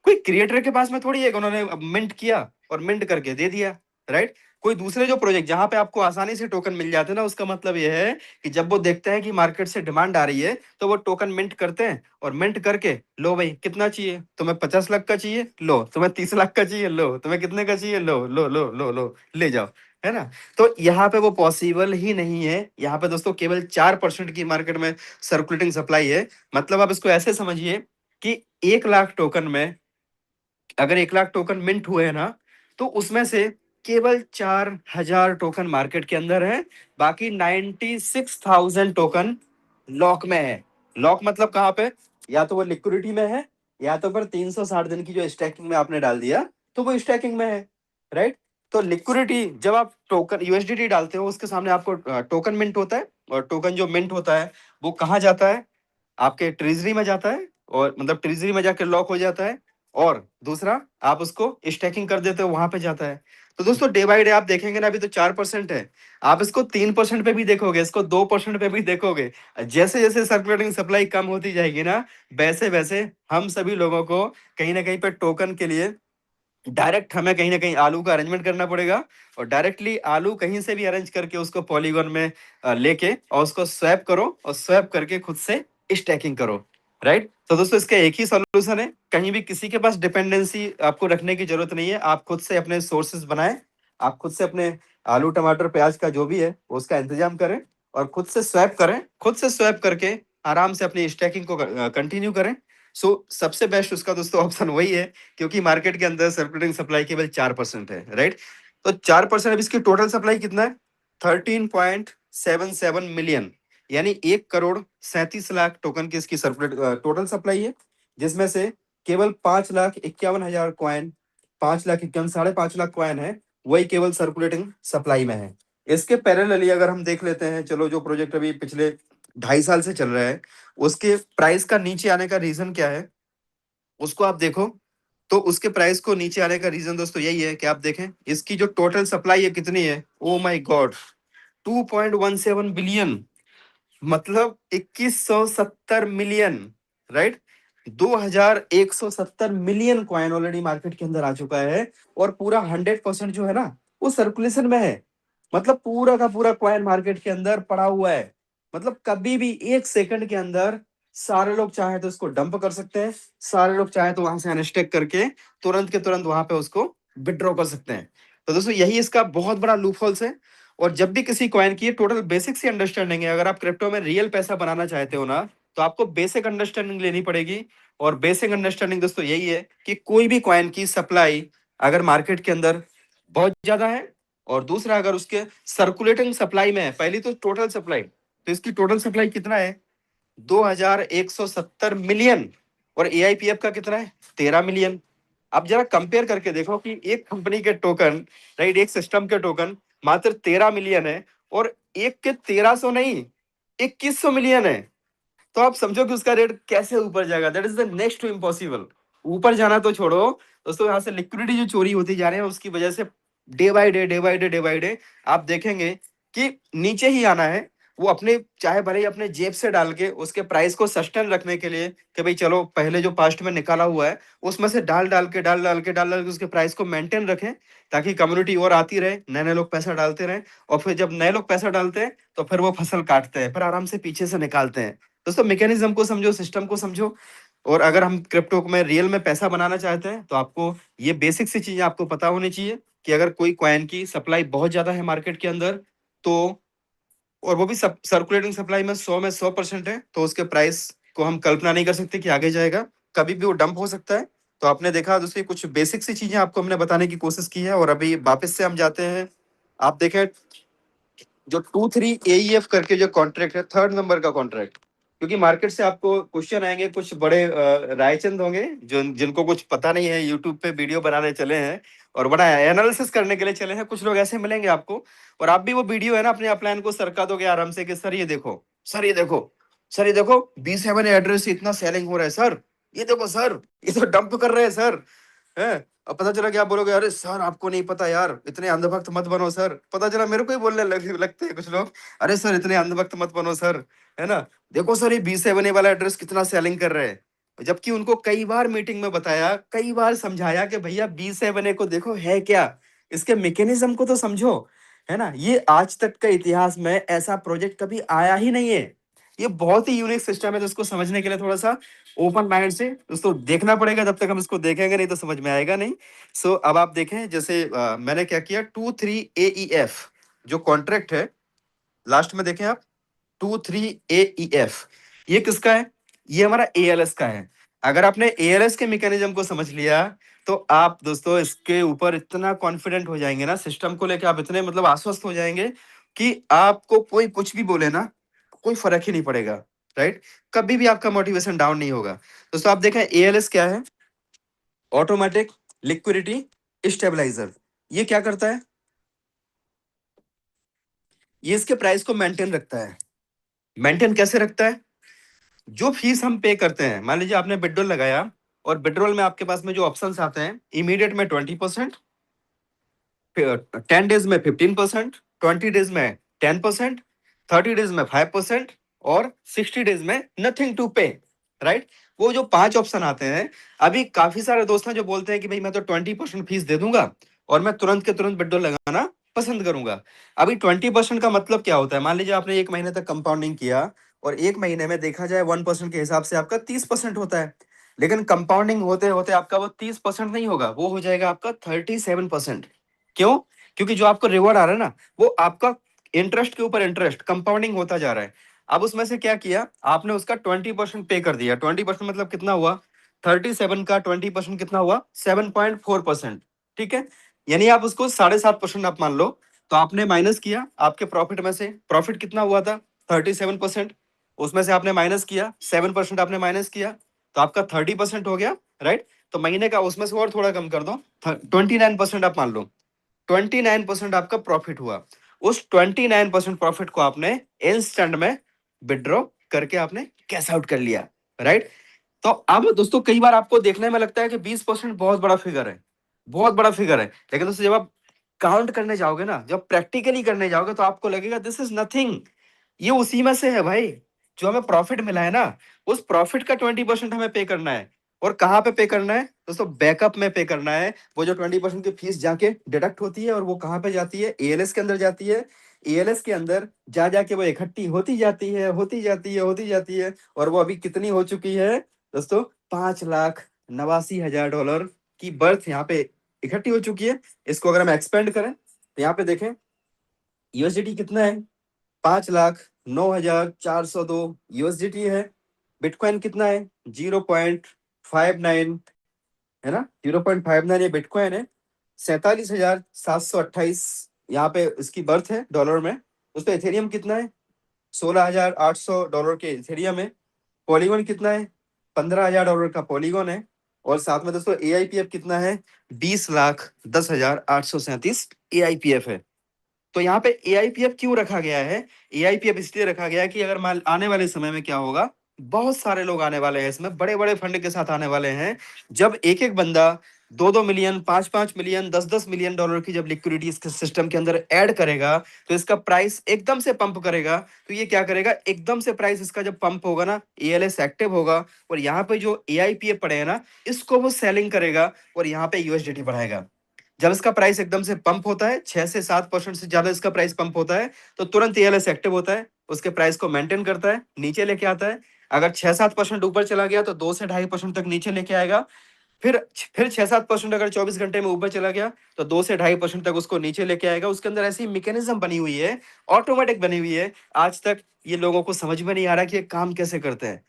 कोई क्रिएटर के पास में थोड़ी है कि उन्होंने मिंट किया और मिंट करके दे दिया, राइट। कोई दूसरे जो प्रोजेक्ट जहां पे आपको आसानी से टोकन मिल जाते हैं ना, उसका मतलब यह है कि जब वो देखते हैं कि मार्केट से डिमांड आ रही है तो वो टोकन मिंट करते हैं और मिंट करके लो भाई कितना चाहिए तुम्हें, 50 लाख का चाहिए लो, तुम्हें 30 लाख का चाहिए लो, तुम्हें कितने का चाहिए लो लो लो लो लो ले जाओ, है ना। तो यहाँ पे वो पॉसिबल ही नहीं है। यहाँ पे दोस्तों केवल 4% की मार्केट में सर्कुलेटिंग सप्लाई है। मतलब आप इसको ऐसे समझिए कि 1 लाख टोकन में अगर 1 लाख टोकन मिंट हुए हैं ना, तो उसमें से केवल 4,000 टोकन मार्केट के अंदर है, बाकी 96,000 टोकन लॉक में है। लॉक मतलब कहां पे, या तो वो लिक्विडिटी में है या तो फिर 360 दिन की जो स्टैकिंग में आपने डाल दिया तो वो स्टैकिंग में है, राइट। तो लिक्विडिटी जब आप टोकन USDT डालते हो उसके सामने आपको टोकन मिंट होता है, और टोकन जो मिंट होता है वो कहाँ जाता है, आपके ट्रेजरी में जाता है, और मतलब ट्रेजरी में जाकर लॉक हो जाता है। और दूसरा आप उसको स्टैकिंग कर देते हो, वहां पे जाता है। तो दोस्तों डे बाय डे आप देखेंगे ना, अभी तो 4% है, आप इसको 3% पे भी देखोगे, इसको 2% पे भी देखोगे। जैसे जैसे सर्कुलेटिंग सप्लाई कम होती जाएगी ना, वैसे वैसे हम सभी लोगों को कहीं ना कहीं पे टोकन के लिए डायरेक्ट हमें कहीं ना कहीं आलू का अरेंजमेंट करना पड़ेगा, और डायरेक्टली आलू कहीं से भी अरेंज करके उसको पॉलीगॉन में लेके और उसको स्वैप करो और स्वैप करके खुद से स्टैकिंग करो। राइट। तो दोस्तों इसका एक ही सॉल्यूशन है, कहीं भी किसी के पास डिपेंडेंसी आपको रखने की जरूरत नहीं है। आप खुद से अपने सोर्सेज बनाएं, आप खुद से अपने आलू टमाटर प्याज का जो भी है उसका इंतजाम करें और खुद से स्वैप करें, खुद से स्वैप करके आराम से अपनी स्टैकिंग को कंटिन्यू करें। सो सबसे बेस्ट उसका दोस्तों ऑप्शन वही है, क्योंकि मार्केट के अंदर सर्कुलेटिंग सप्लाई केवल 4% है, राइट। तो 4%, अब इसकी टोटल सप्लाई कितना है? 13.77 मिलियन, यानी 1 करोड़ 37 लाख टोकन की इसकी सर्कुलेट टोटल सप्लाई है, जिसमें से केवल 5,51,000 कॉइन, 5,51,000 5.5 लाख कॉइन है, वही केवल सर्कुलेटिंग सप्लाई में है। इसके पैरेलली अगर हम देख लेते हैं, चलो जो प्रोजेक्ट अभी पिछले 2.5 साल से चल रहा है उसके प्राइस का नीचे आने का रीजन क्या है उसको आप देखो। तो उसके प्राइस को नीचे आने का रीजन दोस्तों यही है कि आप देखें इसकी जो टोटल सप्लाई है कितनी है। ओ माय गॉड, 2.17 बिलियन, मतलब 2170 million, right. 2170 million coin already market के अंदर आ चुका है और पूरा 100% जो है ना वो सर्कुलेशन में है। मतलब पूरा का पूरा कॉइन मार्केट के अंदर पड़ा हुआ है। मतलब कभी भी 1 सेकंड के अंदर सारे लोग चाहे तो इसको डंप कर सकते हैं, सारे लोग चाहे तो वहां से अनस्टेक करके तुरंत के तुरंत वहां पे उसको विड्रॉ कर सकते हैं। तो दोस्तों यही इसका बहुत बड़ा लूप होल्स है। और जब भी किसी कॉइन की टोटल बेसिक सी अंडरस्टैंडिंग है, अगर आप क्रिप्टो में रियल पैसा बनाना चाहते हो ना तो आपको बेसिक अंडरस्टैंडिंग लेनी पड़ेगी। और बेसिक अंडरस्टैंडिंग दोस्तों यही है कि कोई भी कॉइन की सप्लाई अगर मार्केट के अंदर बहुत ज्यादा है और दूसरा अगर उसके सर्कुलेटिंग सप्लाई में है, पहली तो टोटल सप्लाई, तो इसकी टोटल सप्लाई कितना है? 2170 मिलियन। और एआईपीएफ का कितना है? 13 मिलियन। अब जरा कंपेयर करके देखो कि एक कंपनी के टोकन, राइट, एक सिस्टम के टोकन मात्र 13 मिलियन है और एक के 1300 नहीं 2100 मिलियन है। तो आप समझो कि उसका रेट कैसे ऊपर जाएगा। That is the next to impossible. ऊपर जाना तो छोड़ो दोस्तों, यहाँ से लिक्विडिटी जो चोरी होती जा रही है उसकी वजह से day by day day by day day by day आप देखेंगे कि नीचे ही आना है। वो अपने चाहे भले ही अपने जेब से डाल के उसके प्राइस को सस्टेन रखने के लिए कि भाई चलो पहले जो पास्ट में निकाला हुआ है उसमें से डाल डाल के उसके प्राइस को मेंटेन रखें, ताकि कम्युनिटी और आती रहे, नए नए लोग पैसा डालते रहे। और फिर जब नए लोग पैसा डालते हैं तो फिर वो फसल काटते हैं, फिर आराम से पीछे से निकालते हैं। दोस्तों मैकेनिज्म को समझो, सिस्टम को समझो। और अगर हम क्रिप्टो में रियल में पैसा बनाना चाहते हैं तो आपको ये बेसिक सी चीजें आपको पता होनी चाहिए कि अगर कोई कॉइन की सप्लाई बहुत ज्यादा है मार्केट के अंदर तो, और वो भी सर्कुलेटिंग सप्लाई में 100% है, तो उसके प्राइस को हम कल्पना नहीं कर सकते कि आगे जाएगा, कभी भी वो डंप हो सकता है। तो आपने देखा दोस्तों कुछ बेसिक सी चीजें आपको हमने बताने की कोशिश की है। और अभी वापस से हम जाते हैं, आप देखें जो 2-3 AEF करके जो कॉन्ट्रैक्ट है, 3rd नंबर का कॉन्ट्रैक्ट, क्योंकि मार्केट से आपको क्वेश्चन आएंगे, कुछ बड़े रायचंद होंगे जो जिनको कुछ पता नहीं है, यूट्यूब पे वीडियो बनाने चले हैं और बड़ा एनालिसिस करने के लिए चले हैं। कुछ लोग ऐसे मिलेंगे आपको और आप भी वो वीडियो है ना अपने अपलाइन को सरका दोगे आराम से कि सर ये देखो, सर ये देखो, सर ये देखो, B7 एड्रेस से इतना सेलिंग हो रहा है सर, ये देखो सर, ये तो डंप कर रहे हैं सर, है। अब पता चला कि आप बोलोगे अरे सर आपको नहीं पता यार, इतने अंधभक्त मत बनो सर। पता चला मेरे को ही बोलने लगते हैं कुछ लोग, अरे सर इतने अंधभक्त मत बनो सर, है ना। देखो सर ये B7 वाला एड्रेस कितना सेलिंग कर रहे हैं, जबकि उनको कई बार मीटिंग में बताया, कई बार समझाया कि भैया B7 को देखो है क्या, इसके मैकेनिज्म को तो समझो, है ना। ये आज तक का इतिहास में ऐसा प्रोजेक्ट कभी आया ही नहीं है। ये बहुत ही यूनिक सिस्टम है, तो इसको समझने के लिए थोड़ा सा ओपन माइंड से दोस्तों देखना पड़ेगा, जब तक हम इसको देखेंगे नहीं तो समझ में आएगा नहीं। सो अब आप देखें जैसे मैंने क्या किया, 2-3 AEF जो कॉन्ट्रैक्ट है, लास्ट में देखें आप 2-3 AEF, ये किसका है? ये हमारा ALS का है। अगर आपने ALS के मैकेनिज्म को समझ लिया तो आप दोस्तों इसके ऊपर इतना कॉन्फिडेंट हो जाएंगे ना, सिस्टम को लेकर आप इतने मतलब आश्वस्त हो जाएंगे कि आपको कोई कुछ भी बोले ना कोई फर्क ही नहीं पड़ेगा, राइट। कभी भी आपका मोटिवेशन डाउन नहीं होगा। दोस्तों आप देखें ALS क्या है? Automatic liquidity stabiliser. ये क्या करता है? ये इसके प्राइस को मेंटेन रखता है। मेंटेन कैसे रखता है? जो फीस हम पे करते हैं, मान लीजिए आपने बिडरोल लगाया और बिडरोल में आपके पास में जो ऑप्शंस आते हैं, इमीडिएट में 20%, 10 डेज में 15%, 20 डेज में 10%, 30 डेज में 5% और 60 डेज में नथिंग टू पे, राइट। वो जो 5 ऑप्शन आते हैं, अभी काफी सारे दोस्त हैं जो बोलते हैं कि भाई मैं तो 20% फीस दे दूंगा और मैं तुरंत के तुरंत बिडरोल लगाना पसंद करूंगा। अभी 20% का मतलब क्या होता है? मान लीजिए आपने 1 महीने तक कंपाउंडिंग किया और एक महीने में देखा जाए 1% के हिसाब से आपका 30% होता है। लेकिन कंपाउंडिंग होते होते आपका वो 30% नहीं होगा, वो हो जाएगा आपका 37%। क्यों? क्योंकि जो आपको रिवॉर्ड आ रहा है ना, वो आपका इंटरेस्ट के ऊपर इंटरेस्ट कंपाउंडिंग होता जा रहा है। अब उसमें से क्या किया आपने, उसका 20% पे कर दिया। 20% मतलब कितना हुआ? 37 का 20% कितना हुआ? 7.4%। ठीक है, यानी आप उसको 7.5% आप मान लो। तो आपने माइनस किया आपके प्रॉफिट में से, प्रॉफिट कितना हुआ था? 37%। उसमें से आपने माइनस किया 7%, आपने माइनस किया तो आपका 30% हो गया, राइट? तो महीने का उसमें से और थोड़ा कम कर दो, 29% आप मान लो। 29% आपका प्रॉफिट हुआ। उस 29% प्रॉफिट को आपने इंस्टेंट में विड्रॉ करके आपने कैश आउट कर लिया, राइट? तो अब दोस्तों कई बार आपको देखने में लगता है कि 20% बहुत बड़ा फिगर है, बहुत बड़ा फिगर है। लेकिन दोस्तों जब आप काउंट करने जाओगे ना, जब प्रैक्टिकली करने जाओगे तो आपको लगेगा दिस इज नथिंग। ये उसी में से है भाई। जो हमें प्रॉफिट मिला है ना, उस प्रॉफिट का 20% हमें पे करना है। और कहाँ पे पे करना है दोस्तों? बैकअप में पे करना है। वो जो 20% की फीस जाके डिडक्ट होती है और वो कहाँ पे जाती है? एएलएस के अंदर जाती है। एएलएस के अंदर जा जाके वो इकट्ठी होती जाती है, होती जाती है, होती जाती है। और वो अभी कितनी हो चुकी है दोस्तों? $5,89,000 की बर्थ यहाँ पे इकट्ठी हो चुकी है। इसको अगर हम एक्सपेंड करें तो यहाँ पे देखें यूएसडीटी कितना है? 5,09,402 यूएसडीटी है। बिटकॉइन कितना है? 0.59 है ना, 0.59 ये बिटकॉइन है। 47,728 यहाँ पे इसकी बर्थ है डॉलर में। उस पर इथेरियम कितना है? $16,800 के इथेरियम है। पॉलीगॉन कितना है? $15,000 का पॉलीगॉन है। और साथ में दोस्तों एआईपीएफ कितना है? 20,10,837 एआईपीएफ है। तो यहाँ पे एआईपीएफ क्यों रखा गया है? एआईपीएफ इसलिए रखा गया है कि अगर मान आने वाले समय में क्या होगा, बहुत सारे लोग आने वाले हैं इसमें, बड़े बड़े फंड के साथ आने वाले हैं। जब एक एक बंदा 2-2 मिलियन, 5-5 मिलियन, 10-10 मिलियन डॉलर की जब लिक्विडिटी इसके सिस्टम के अंदर ऐड करेगा तो इसका प्राइस एकदम से पंप करेगा। तो ये क्या करेगा, एकदम से प्राइस इसका जब पंप होगा ना, एएलएस एक्टिव होगा और यहाँ पे जो एआईपीएफ पड़े हैं ना, इसको वो सेलिंग करेगा और यहाँ पे यूएसडीटी बढ़ाएगा। जब इसका प्राइस एकदम से पंप होता है, 6 से 7% से ज्यादा इसका प्राइस पंप होता है, तो तुरंत एएलएस एक्टिव होता है, उसके प्राइस को मेंटेन करता है, नीचे लेके आता है। अगर 6-7% ऊपर चला गया तो 2 से 2.5% तक नीचे लेके आएगा। फिर 6-7% अगर 24 घंटे में ऊपर चला गया तो 2 से 2.5% तक उसको नीचे लेके आएगा। उसके अंदर ऐसी मैकेनिज्म बनी हुई है, ऑटोमेटिक बनी हुई है। आज तक ये लोगों को समझ में नहीं आ रहा कि ये काम कैसे करते हैं।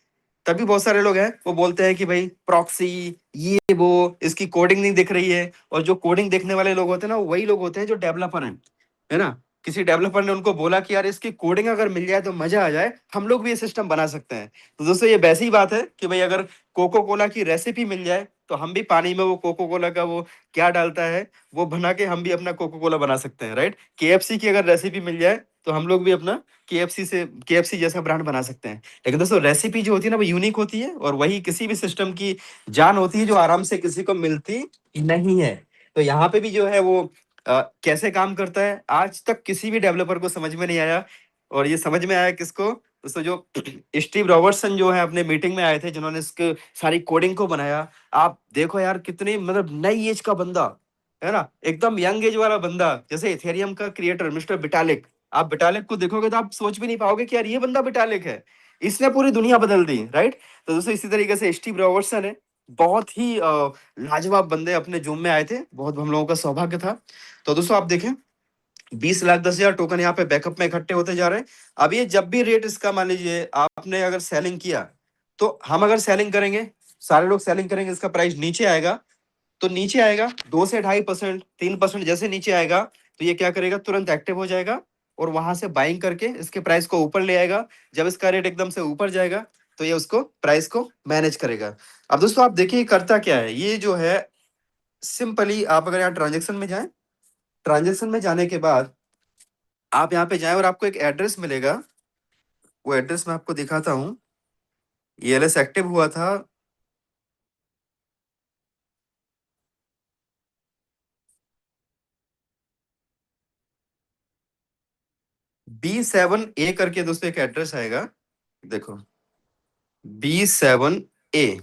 तभी बहुत सारे लोग हैं वो बोलते हैं कि भाई प्रॉक्सी, ये वो, इसकी कोडिंग नहीं दिख रही है। और जो कोडिंग देखने वाले लोग होते हैं ना, वही लोग होते हैं जो डेवलपर हैं, है ना? किसी डेवलपर ने उनको बोला कि यार इसकी कोडिंग अगर मिल जाए तो मजा आ जाए, हम लोग भी ये सिस्टम बना सकते हैं। तो दोस्तों ये वैसी ही बात है कि भाई अगर कोको कोला की रेसिपी मिल जाए तो हम भी पानी में वो कोको कोला का वो क्या डालता है वो बना के हम भी अपना कोको कोला बना सकते हैं, राइट? केएफसी की अगर रेसिपी मिल जाए तो हम लोग भी अपना केएफसी जैसा ब्रांड बना सकते हैं। लेकिन दोस्तों रेसिपी जो होती है ना, वो यूनिक होती है और वही किसी भी सिस्टम की जान होती है जो आराम से किसी को मिलती नहीं है। तो यहाँ पे भी जो है वो कैसे काम करता है आज तक किसी भी डेवलपर को समझ में नहीं आया। और ये समझ में आया किसको दोस्तों? जो स्टीव रॉबर्टसन जो है अपने मीटिंग में आए थे, जिन्होंने इसके सारी कोडिंग को बनाया। आप देखो यार कितनी मतलब नई एज का बंदा है ना, एकदम यंग एज वाला बंदा। जैसे इथेरियम का क्रिएटर मिस्टर विटालिक, आप विटालिक को देखोगे तो आप सोच भी नहीं पाओगे कि यार ये बंदा विटालिक है, इसने पूरी दुनिया बदल दी, राइट? तो दोस्तों इसी तरीके से स्टीव रॉबर्टसन है, बहुत ही लाजवाब बंदे अपने जूम में आए थे, बहुत हम लोगों का सौभाग्य था। तो दोस्तों आप देखें 20,10,000 टोकन यहाँ पे बैकअप में इकट्ठे होते जा रहे हैं। अब ये जब भी रेट इसका मान लीजिए आपने अगर सेलिंग किया, तो हम अगर सेलिंग करेंगे, सारे लोग सेलिंग करेंगे, इसका प्राइस नीचे आएगा। तो नीचे आएगा 2 से 2.5%, 3% जैसे नीचे आएगा तो ये क्या करेगा, तुरंत एक्टिव हो जाएगा और वहां से बाइंग करके इसके प्राइस को ऊपर ले आएगा। जब इसका रेट एकदम से ऊपर जाएगा तो ये उसको प्राइस को मैनेज करेगा। अब दोस्तों आप देखिए ये करता क्या है, ये जो है सिंपली आप अगर यहाँ ट्रांजेक्शन में जाएं, ट्रांजेक्शन में जाने के बाद आप यहाँ पे जाएं और आपको एक एड्रेस मिलेगा। वो एड्रेस मैं आपको दिखाता हूँ। ये एलएस एक्टिव हुआ था B7A करके दोस्तों, एक एड्रेस आएगा देखो, B7A।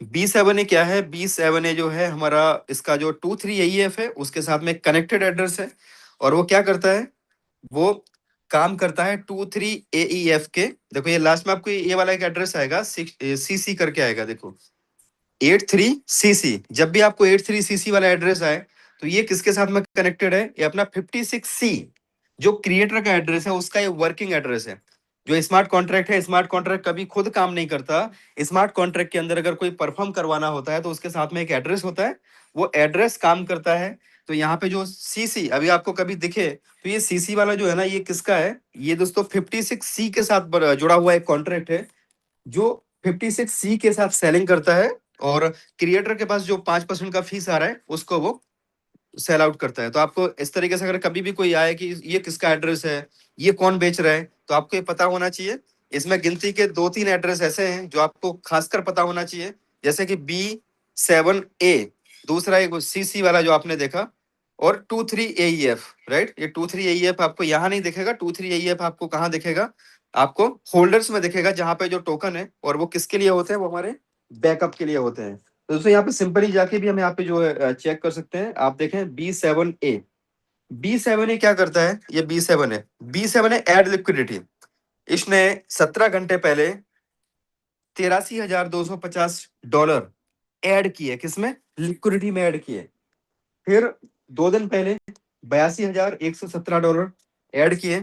B7A क्या है? B7A जो है हमारा इसका जो 23AEF है उसके साथ में कनेक्टेड एड्रेस है। और वो क्या करता है, वो काम करता है 23 AEF के। देखो ये लास्ट में आपको ये वाला एक एड्रेस आएगा, CC करके आएगा, देखो 83CC। जब भी आपको 83CC वाला एड्रेस आए तो ये किसके साथ में कनेक्टेड है, ये अपना 56C जो क्रिएटर का एड्रेस है उसका ये वर्किंग एड्रेस है। जो स्मार्ट कॉन्ट्रैक्ट है, स्मार्ट कॉन्ट्रैक्ट कभी खुद काम नहीं करता। स्मार्ट कॉन्ट्रैक्ट के अंदर अगर कोई परफॉर्म करवाना होता है तो उसके साथ में एक एड्रेस होता है, वो एड्रेस काम करता है। तो यहाँ पे जो CC अभी आपको कभी दिखे तो ये CC वाला जो है ना, ये किसका है, ये दोस्तों 56C के साथ जुड़ा हुआ एक कॉन्ट्रैक्ट है जो 56C के साथ सेलिंग करता है, और क्रिएटर के पास जो 5% का फीस आ रहा है उसको वो सेल आउट करता है। तो आपको इस तरीके से अगर कभी भी कोई आए कि ये किसका एड्रेस है, ये कौन बेच रहा है, तो आपको ये पता होना चाहिए। इसमें गिनती के 2-3 एड्रेस ऐसे हैं जो आपको खासकर पता होना चाहिए, जैसे कि B7A, दूसरा एक CC वाला जो आपने देखा, और 23 AEF, राइट। ये 23 AEF आपको यहाँ नहीं दिखेगा, 23 AEF आपको कहाँ दिखेगा, आपको होल्डर्स में दिखेगा, जहां पे जो टोकन है, और वो किसके लिए होते हैं, वो हमारे बैकअप के लिए होते हैं। तो दोस्तों यहाँ पे सिंपली जाके भी हम यहाँ पे जो है चेक कर सकते हैं। आप देखें B7A क्या करता है, ये B7A एड लिक्विडिटी। इसने 17 घंटे पहले $83,250 ऐड किए, किसमें, लिक्विडिटी में ऐड किए। फिर 2 दिन पहले $82,117 ऐड किए।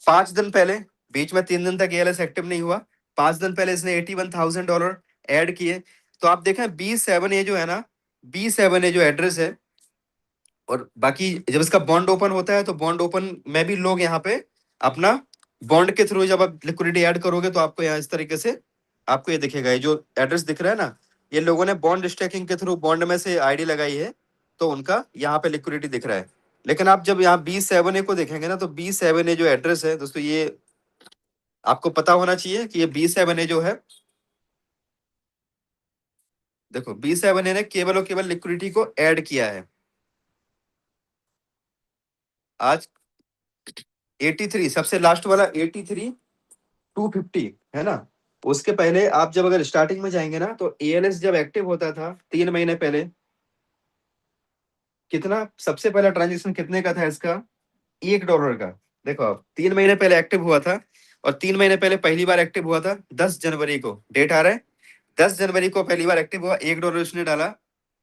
5 दिन पहले, बीच में 3 दिन तक ALS एक्टिव नहीं हुआ, 5 दिन पहले इसने $81,000 ऐड किए। तो आप देखें B7A जो है ना, B7A जो एड्रेस है, और बाकी जब इसका बॉन्ड ओपन होता है तो बॉन्ड ओपन में भी लोग यहाँ पे अपना बॉन्ड के थ्रू जब आप लिक्विडिटी ऐड करोगे तो आपको यहाँ इस तरीके से आपको ये दिखेगा, ये जो एड्रेस दिख रहा है ना, ये लोगों ने बॉन्ड स्टेकिंग के थ्रू बॉन्ड में से आईडी लगाई है, तो उनका यहाँ पे लिक्विडिटी दिख रहा है। लेकिन आप जब यहाँ B7A को देखेंगे ना, तो B7A जो एड्रेस है दोस्तों, ये आपको पता होना चाहिए कि ये B7A जो है, देखो B7A ने केवल और केवल लिक्विडिटी को ऐड किया है। आज 83 सबसे लास्ट वाला 83,250 है ना, उसके पहले आप जब अगर स्टार्टिंग में जाएंगे ना, तो ALS जब एक्टिव होता था 3 महीने पहले, कितना सबसे पहला ट्रांजेक्शन कितने का था इसका, $1 का। देखो आप 3 महीने पहले एक्टिव हुआ था, और 3 महीने पहले पहली बार एक्टिव हुआ था 10 जनवरी को, डेट आ रहा है 10 जनवरी को पहली बार एक्टिव हुआ, $1 उसने डाला।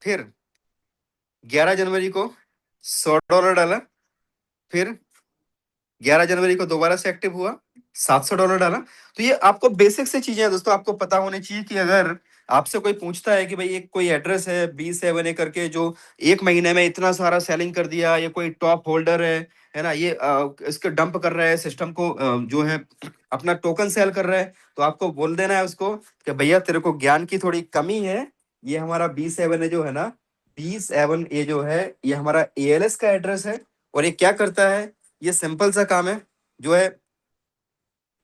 फिर 11 जनवरी को $100 डाला। फिर 11 जनवरी को दोबारा से एक्टिव हुआ, $700 डाला। तो ये आपको बेसिक से चीजें हैं दोस्तों, आपको पता होनी चाहिए कि अगर आपसे कोई पूछता है कि भाई एक कोई एड्रेस है B7A करके जो 1 महीने में इतना सारा सेलिंग कर दिया, ये कोई टॉप होल्डर है ना, ये इसको डंप कर रहा है सिस्टम को, जो है अपना टोकन सेल कर रहा है, तो आपको बोल देना है उसको कि भैया तेरे को ज्ञान की थोड़ी कमी है। ये हमारा B7A जो है ना, B7A जो है ये हमारा ALS का एड्रेस है, और ये क्या करता है, ये सिंपल सा काम है जो है,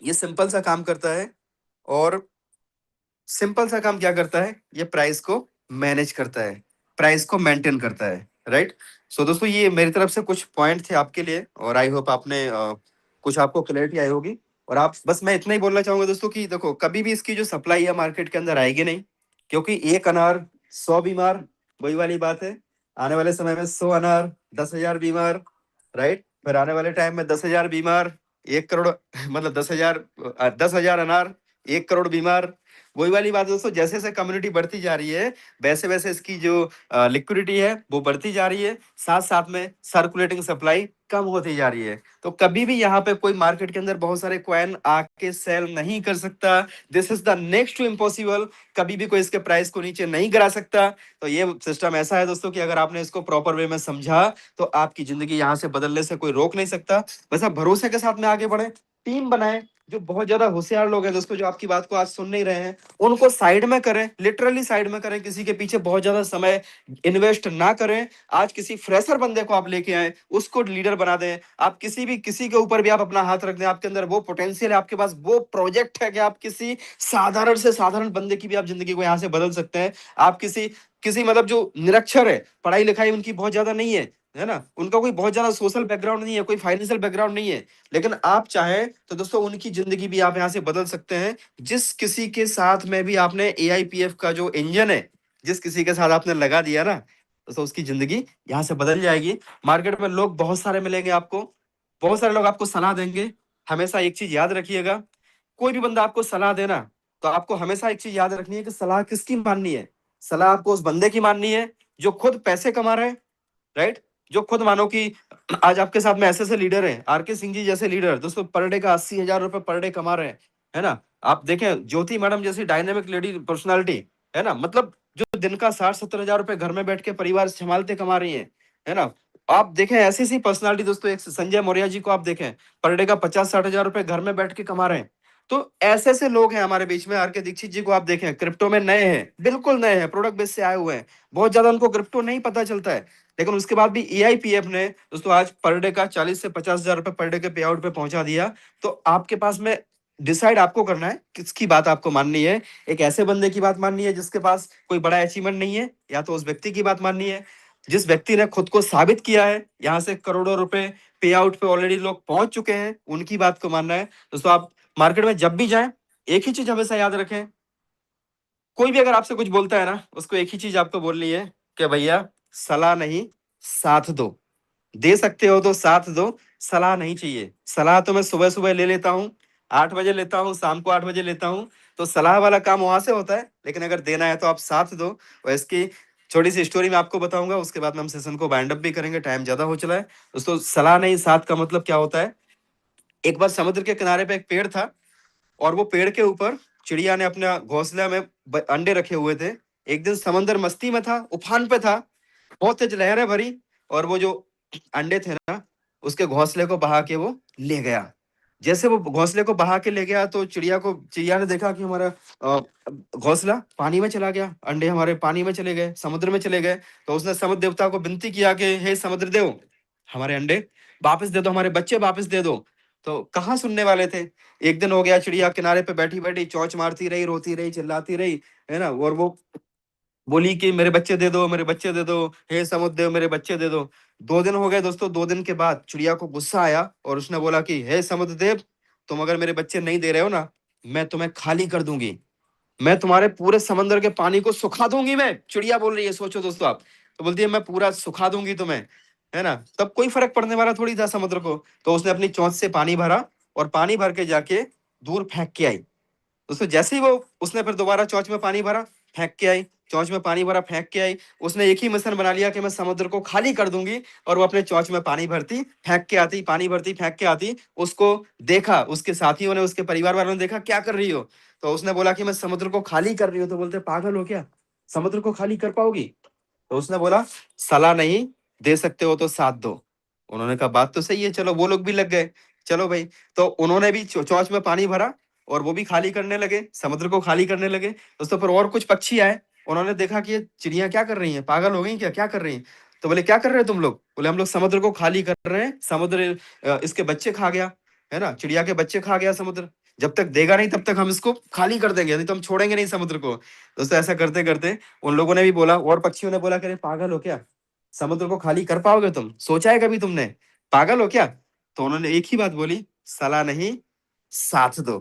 ये सिंपल सा काम करता है। और सिंपल सा काम क्या करता है, ये प्राइस को मैनेज करता है, प्राइस को मेंटेन करता है, राइट। सो दोस्तों ये मेरी तरफ से कुछ पॉइंट थे आपके लिए, और आई होप आपने कुछ आपको क्लैरिटी आई होगी। और आप बस मैं इतना ही बोलना चाहूंगा दोस्तों कि देखो कभी भी इसकी जो सप्लाई है मार्केट के अंदर आएगी नहीं, क्योंकि एक अनार 100 बीमार, वही वाली बात है। आने वाले समय में 100 अनार 10,000 बीमार, राइट। फिर आने वाले टाइम में 10,000 बीमार 1 करोड़, मतलब 10,000 अनार 1 करोड़ बीमार। वही वाली बात है दोस्तों, जैसे जैसे कम्युनिटी बढ़ती जा रही है वैसे वैसे इसकी जो लिक्विडिटी है वो बढ़ती जा रही है, साथ साथ में सर्कुलेटिंग सप्लाई कम होती जा रही है। तो कभी भी यहाँ पे कोई मार्केट के अंदर बहुत सारे कॉइन आके सेल नहीं कर सकता, this is the next to impossible. कभी भी कोई इसके प्राइस को नीचे नहीं गिरा सकता। तो ये सिस्टम ऐसा है दोस्तों कि अगर आपने इसको प्रॉपर वे में समझा तो आपकी जिंदगी यहाँ से बदलने से कोई रोक नहीं सकता। बस आप भरोसे के साथ में आगे बढ़े, टीम बनाए, जो बहुत ज्यादा होशियार लोग हैं दोस्तों जो आपकी बात को आज सुन नहीं रहे हैं, उनको साइड में करें, लिटरली साइड में करें, किसी के पीछे बहुत ज्यादा समय इन्वेस्ट ना करें। आज किसी फ्रेशर बंदे को आप लेके आए, उसको लीडर बना दें। आप किसी के ऊपर भी आप अपना हाथ रख दें, आपके अंदर वो पोटेंशियल है, आपके पास वो प्रोजेक्ट है कि आप किसी साधारण से साधारण बंदे की भी आप जिंदगी को यहां से बदल सकते हैं। आप किसी किसी मतलब जो निरक्षर है, पढ़ाई लिखाई उनकी बहुत ज्यादा नहीं है ना, उनका कोई बहुत ज्यादा सोशल बैकग्राउंड नहीं है, कोई फाइनेंशियल बैकग्राउंड नहीं है, लेकिन आप चाहें तो दोस्तों उनकी जिंदगी भी आप यहां से बदल सकते हैं। जिस किसी के साथ में भी आपने AIPF का जो इंजन है, जिस किसी के साथ आपने लगा दिया ना, तो उसकी जिंदगी यहां से बदल जाएगी। मार्केट में लोग बहुत सारे मिलेंगे आपको, बहुत सारे लोग आपको सलाह देंगे, हमेशा एक चीज याद रखिएगा, कोई भी बंदा आपको सलाह देना तो आपको हमेशा एक चीज याद रखनी है कि सलाह किसकी माननी है। सलाह आपको उस बंदे की माननी है जो खुद पैसे कमा रहे हैं, राइट। जो खुद मानो कि आज आपके साथ में ऐसे ऐसे लीडर हैं, आर के सिंह जी जैसे लीडर दोस्तों पर डे का 80,000 रुपए पर डे कमा रहे हैं, है ना। आप देखें ज्योति मैडम जैसी डायनेमिक लेडी पर्सनालिटी, है ना, मतलब जो दिन का 60-70 हजार रुपए घर में बैठ के परिवार संभालते कमा रही है ना। आप देखें ऐसी सी पर्सनालिटी दोस्तों, एक संजय मौर्य जी को आप देखें, पर डे का 50-60 हजार रुपए घर में बैठ के कमा रहे हैं। तो ऐसे ऐसे लोग हैं हमारे बीच में। आर के दीक्षित जी को आप देखें, क्रिप्टो में नए हैं, बिल्कुल नए हैं, प्रोडक्ट बेस से आए हुए हैं, बहुत ज्यादा उनको क्रिप्टो नहीं पता चलता है, लेकिन उसके बाद भी EIPF ने दोस्तों आज पर डे का 40 से 50 हजार रुपए पर डे के पे आउट पे पहुंचा दिया। तो आपके पास में डिसाइड आपको करना है किसकी बात आपको माननी है। एक ऐसे बंदे की बात माननी है जिसके पास कोई बड़ा अचीवमेंट नहीं है, या तो उस व्यक्ति की बात माननी है जिस व्यक्ति ने खुद को साबित किया है, यहाँ से करोड़ों रुपए पे आउट पे ऑलरेडी लोग पहुंच चुके हैं, उनकी बात को मानना है। दोस्तों आप मार्केट में जब भी जाएं, एक ही चीज हमेशा याद रखें, कोई भी अगर आपसे कुछ बोलता है ना, उसको एक ही चीज आपको बोलनी है कि भैया सलाह नहीं, साथ दो। दे सकते हो तो साथ दो, सलाह नहीं चाहिए। सलाह तो मैं सुबह सुबह ले लेता हूँ, 8 बजे लेता हूँ, शाम को 8 बजे लेता हूँ, तो सलाह वाला काम वहां से होता है, लेकिन अगर देना है तो आप साथ दो। और इसकी छोटी सी स्टोरी मैं आपको बताऊंगा, उसके बाद में हम सेशन को वाइंड अप भी करेंगे, टाइम ज्यादा हो चला है दोस्तों। सलाह नहीं साथ का मतलब क्या होता है, एक बार समुद्र के किनारे पे एक पेड़ था, और वो पेड़ के ऊपर चिड़िया ने अपना घोंसला में अंडे रखे हुए थे। एक दिन समंदर मस्ती में था, उफान पे था, बहुत तेज लहरें भरी, और वो जो अंडे थे ना, उसके घोंसले को बहा के वो ले गया। जैसे वो घोंसले को बहा के ले गया तो चिड़िया ने देखा कि हमारा घोंसला पानी में चला गया, अंडे हमारे पानी में चले गए, समुद्र में चले गए। तो उसने समुद्र देवता को विनती किया कि हे समुद्र देव, हमारे अंडे वापस दे दो, हमारे बच्चे वापस दे दो। तो कहाँ सुनने वाले थे। एक दिन हो गया, चिड़िया किनारे पे बैठी बैठी चौंच मारती रही, रोती रही, चिल्लाती रही, है ना, और वो बोली कि मेरे बच्चे दे दो, मेरे बच्चे दे दो, हे समुद्र देव मेरे बच्चे दे दो। 2 दिन हो गए दोस्तों, 2 दिन के बाद चिड़िया को गुस्सा आया और उसने बोला कि हे समुद्र देव, तुम अगर मेरे बच्चे नहीं दे रहे हो ना, मैं तुम्हें खाली कर दूंगी, मैं तुम्हारे पूरे समंदर के पानी को सुखा दूंगी। मैं, चिड़िया बोल रही है, सोचो दोस्तों आप, तो बोलती है मैं पूरा सुखा दूंगी तुम्हें, है ना। तब कोई फर्क पड़ने वाला थोड़ी था समुद्र को। तो उसने अपनी चोंच से पानी भरा और पानी भर के जाके दूर फेंक के आई। दोस्तों जैसे ही वो उसने फिर दोबारा चौच में पानी भरा, फेंक के आई, चौच में पानी भरा, फेंक के आई, उसने एक ही मिशन बना लिया कि मैं समुद्र को खाली कर दूंगी। और वो अपने चौच में पानी भरती, फेंक के आती, पानी भरती, फेंक के आती। उसको देखा, उसके साथियों ने, उसके परिवार वालों ने देखा क्या कर रही हो, तो उसने बोला कि मैं समुद्र को खाली कर रही हूँ। तो बोलते पागल हो क्या, समुद्र को खाली कर पाओगी। तो उसने बोला सलाह नहीं, दे सकते हो तो साथ दो। उन्होंने कहा बात तो सही है, चलो वो लोग भी लग गए, चलो भाई। तो उन्होंने भी चौच में पानी भरा और वो भी खाली करने लगे, समुद्र को खाली करने लगे दोस्तों। पर और कुछ पक्षी आए, उन्होंने देखा कि ये चिड़िया क्या कर रही हैं, पागल हो गई क्या, क्या कर रही हैं। तो बोले क्या कर रहे हो तुम लोग, बोले हम लोग समुद्र को खाली कर रहे हैं, समुद्र इसके बच्चे खा गया, है ना, चिड़िया के बच्चे खा गया समुद्र, जब तक देगा नहीं तब तक हम इसको खाली कर देंगे, नहीं तो हम छोड़ेंगे नहीं समुद्र को। दोस्तों ऐसा करते करते उन लोगों ने भी बोला, और पक्षियों ने बोला कि अरे पागल हो क्या, समुद्र को खाली कर पाओगे तुम, सोचा है कभी तुमने, पागल हो क्या। तो उन्होंने एक ही बात बोली, सलाह नहीं, साथ दो।